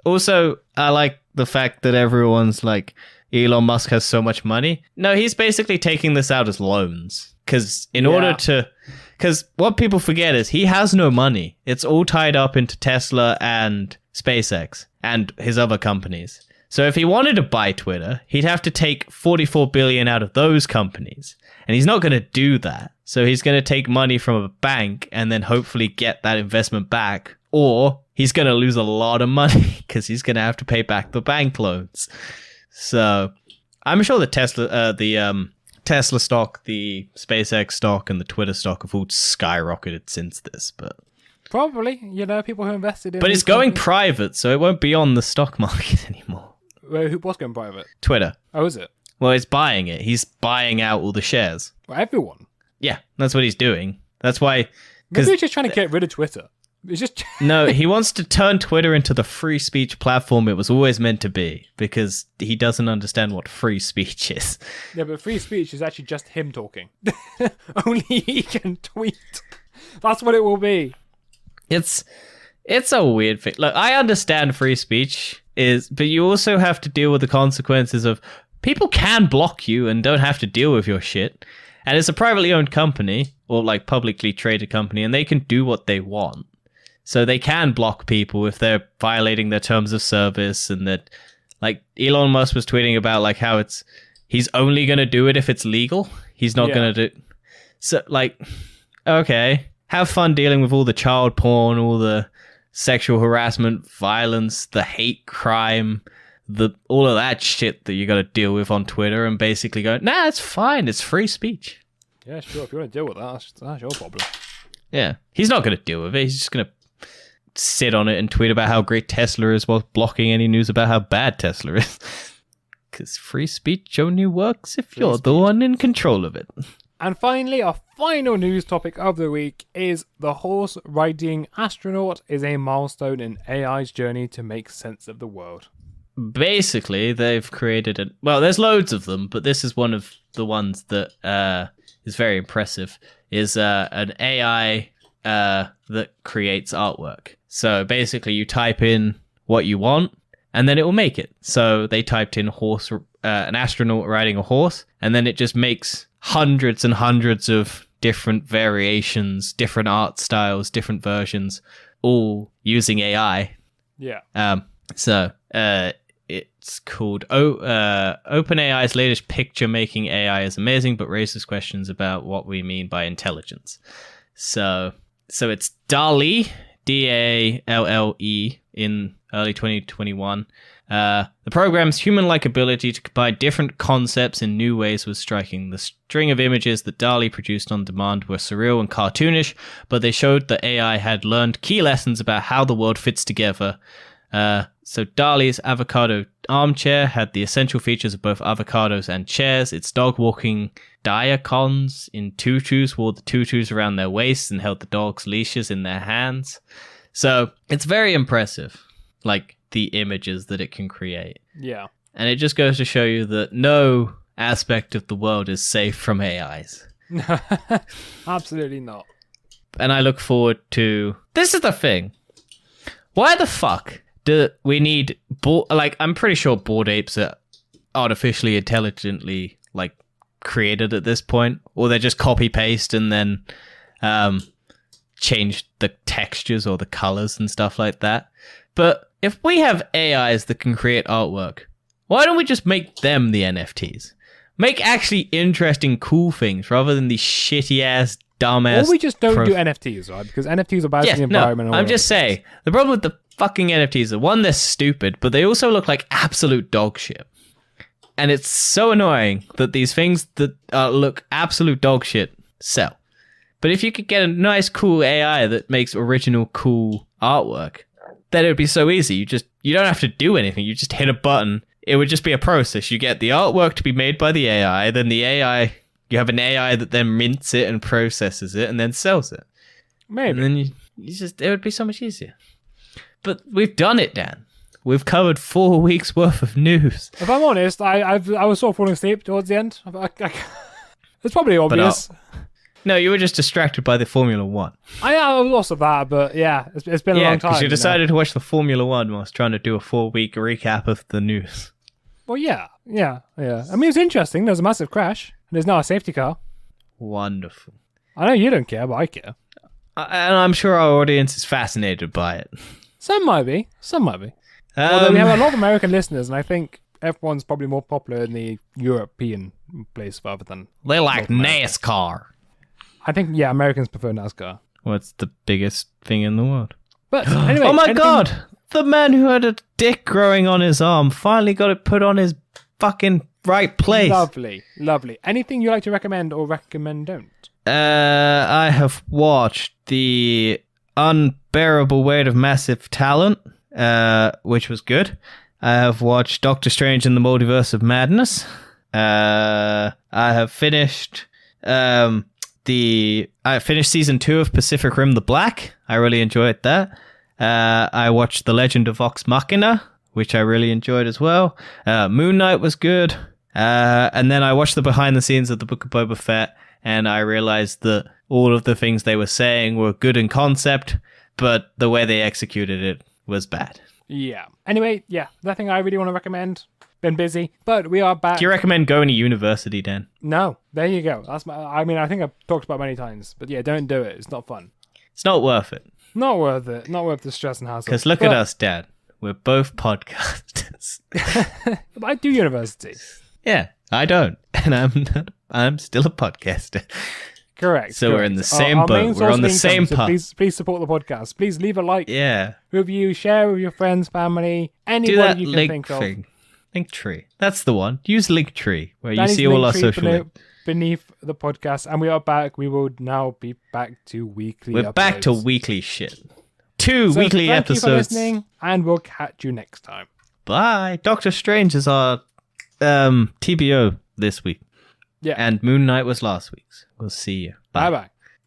Also, I like the fact that everyone's like, Elon Musk has so much money. No, he's basically taking this out as loans. Because because what people forget is he has no money. It's all tied up into Tesla and SpaceX and his other companies. So if he wanted to buy Twitter, he'd have to take $44 billion out of those companies. And he's not going to do that. So he's going to take money from a bank and then hopefully get that investment back. Or he's going to lose a lot of money because he's going to have to pay back the bank loans. So I'm sure the Tesla stock, the SpaceX stock, and the Twitter stock have all skyrocketed since this. But probably, people who invested in... But it's going private, so it won't be on the stock market anymore. What's going private? Twitter. Oh, is it? Well, it's buying it. He's buying out all the shares. Well, everyone? Yeah, that's what he's doing. That's why... Maybe he's just trying to get rid of Twitter. It's just... No, he wants to turn Twitter into the free speech platform it was always meant to be, because he doesn't understand what free speech is. Yeah, but free speech is actually just him talking. Only he can tweet. That's what it will be. It's a weird thing. Look, I understand free speech but you also have to deal with the consequences of people can block you and don't have to deal with your shit. And it's a privately owned company or like publicly traded company, and they can do what they want. So they can block people if they're violating their terms of service, and that, like, Elon Musk was tweeting about like how he's only going to do it if it's legal. He's not going to do. So like, okay, have fun dealing with all the child porn, all the sexual harassment, violence, the hate crime, all of that shit that you got to deal with on Twitter, and basically go, nah, it's fine. It's free speech. Yeah, sure. If you want to deal with that, that's your problem. Yeah, he's not going to deal with it. He's just going to sit on it and tweet about how great Tesla is while blocking any news about how bad Tesla is. Because free speech only works if you're the one in control of it. And finally, our final news topic of the week is the horse riding astronaut is a milestone in AI's journey to make sense of the world. Basically, they've created there's loads of them, but this is one of the ones that is very impressive, is an AI that creates artwork. So basically, you type in what you want, and then it will make it. So they typed in an astronaut riding a horse, and then it just makes hundreds and hundreds of different variations, different art styles, different versions, all using AI. Yeah. It's called OpenAI's latest picture-making AI is amazing, but raises questions about what we mean by intelligence. So it's DALL-E, DALLE, in early 2021. The program's human-like ability to combine different concepts in new ways was striking. The string of images that DALL-E produced on demand were surreal and cartoonish, but they showed that AI had learned key lessons about how the world fits together. So DALL-E's avocado armchair had the essential features of both avocados and chairs. Its dog-walking diacons in tutus wore the tutus around their waists and held the dog's leashes in their hands. So it's very impressive, like the images that it can create. Yeah. And it just goes to show you that no aspect of the world is safe from AIs. Absolutely not. And I look forward to... This is the thing. Why the fuck do we need... I'm pretty sure Bored Apes are artificially intelligently, created at this point. Or they're just copy-paste and then change the textures or the colors and stuff like that. But if we have AIs that can create artwork, why don't we just make them the NFTs? Make actually interesting, cool things rather than these shitty-ass, dumb-ass... Or we just don't do NFTs, right? Because NFTs are bad for the environment. No, I'm just saying. The problem with the fucking NFTs are, one, they're stupid, but they also look like absolute dog shit. And it's so annoying that these things that look absolute dog shit sell. But if you could get a nice, cool AI that makes original, cool artwork, then it would be so easy. You don't have to do anything. You just hit a button. It would just be a process. You get the artwork to be made by the AI, then the AI... You have an AI that then mints it and processes it and then sells it. Maybe. And then it would be so much easier. But we've done it, Dan. We've covered 4 weeks worth of news. If I'm honest, I was sort of falling asleep towards the end. It's probably obvious. No, you were just distracted by the Formula One. I was also that, but yeah, it's been a long time. Because you decided to watch the Formula One whilst trying to do a 4-week recap of the news. Well, yeah. I mean, it's interesting. There's a massive crash. And there's now a safety car. Wonderful. I know you don't care, but I care. And I'm sure our audience is fascinated by it. Some might be. Although we have a lot of American listeners, and I think F1's probably more popular in the European place rather than... They like NASCAR. I think, Americans prefer NASCAR. What's the biggest thing in the world? But anyway... Oh my god! The man who had a dick growing on his arm finally got it put on his fucking right place. Lovely. Anything you like to recommend or recommend don't? I have watched The Unbearable Weight of Massive Talent, which was good. I have watched Doctor Strange in the Multiverse of Madness. I have finished I finished season 2 of Pacific Rim: The Black. I really enjoyed that. I watched The Legend of Vox Machina, which I really enjoyed as well. Moon Knight was good. And then I watched the behind the scenes of the Book of Boba Fett, and I realized that all of the things they were saying were good in concept, but the way they executed it was bad. Yeah. Anyway, nothing I really want to recommend. Been busy, but we are back. Do you recommend going to university, Dan? No. There you go. I think I've talked about it many times, but don't do it. It's not fun. It's not worth it. Not worth it. Not worth the stress and hassle. Because look at us, Dad. We're both podcasters. But I do university. Yeah, I don't. And I'm still a podcaster. Correct. So we're in the same boat. We're on the same path. Please support the podcast. Please leave a like. Yeah. Review, share with your friends, family, anybody you can think of. Linktree. That's the one. Use Linktree, where Danny's you see all our social links. Beneath the podcast. And we are back. We will now be back to weekly We're uploads. back to weekly shit. 2 weekly episodes. Thank you for listening, and we'll catch you next time. Bye. Doctor Strange is our TBO this week. Yeah. And Moon Knight was last week's. We'll see you. Bye bye.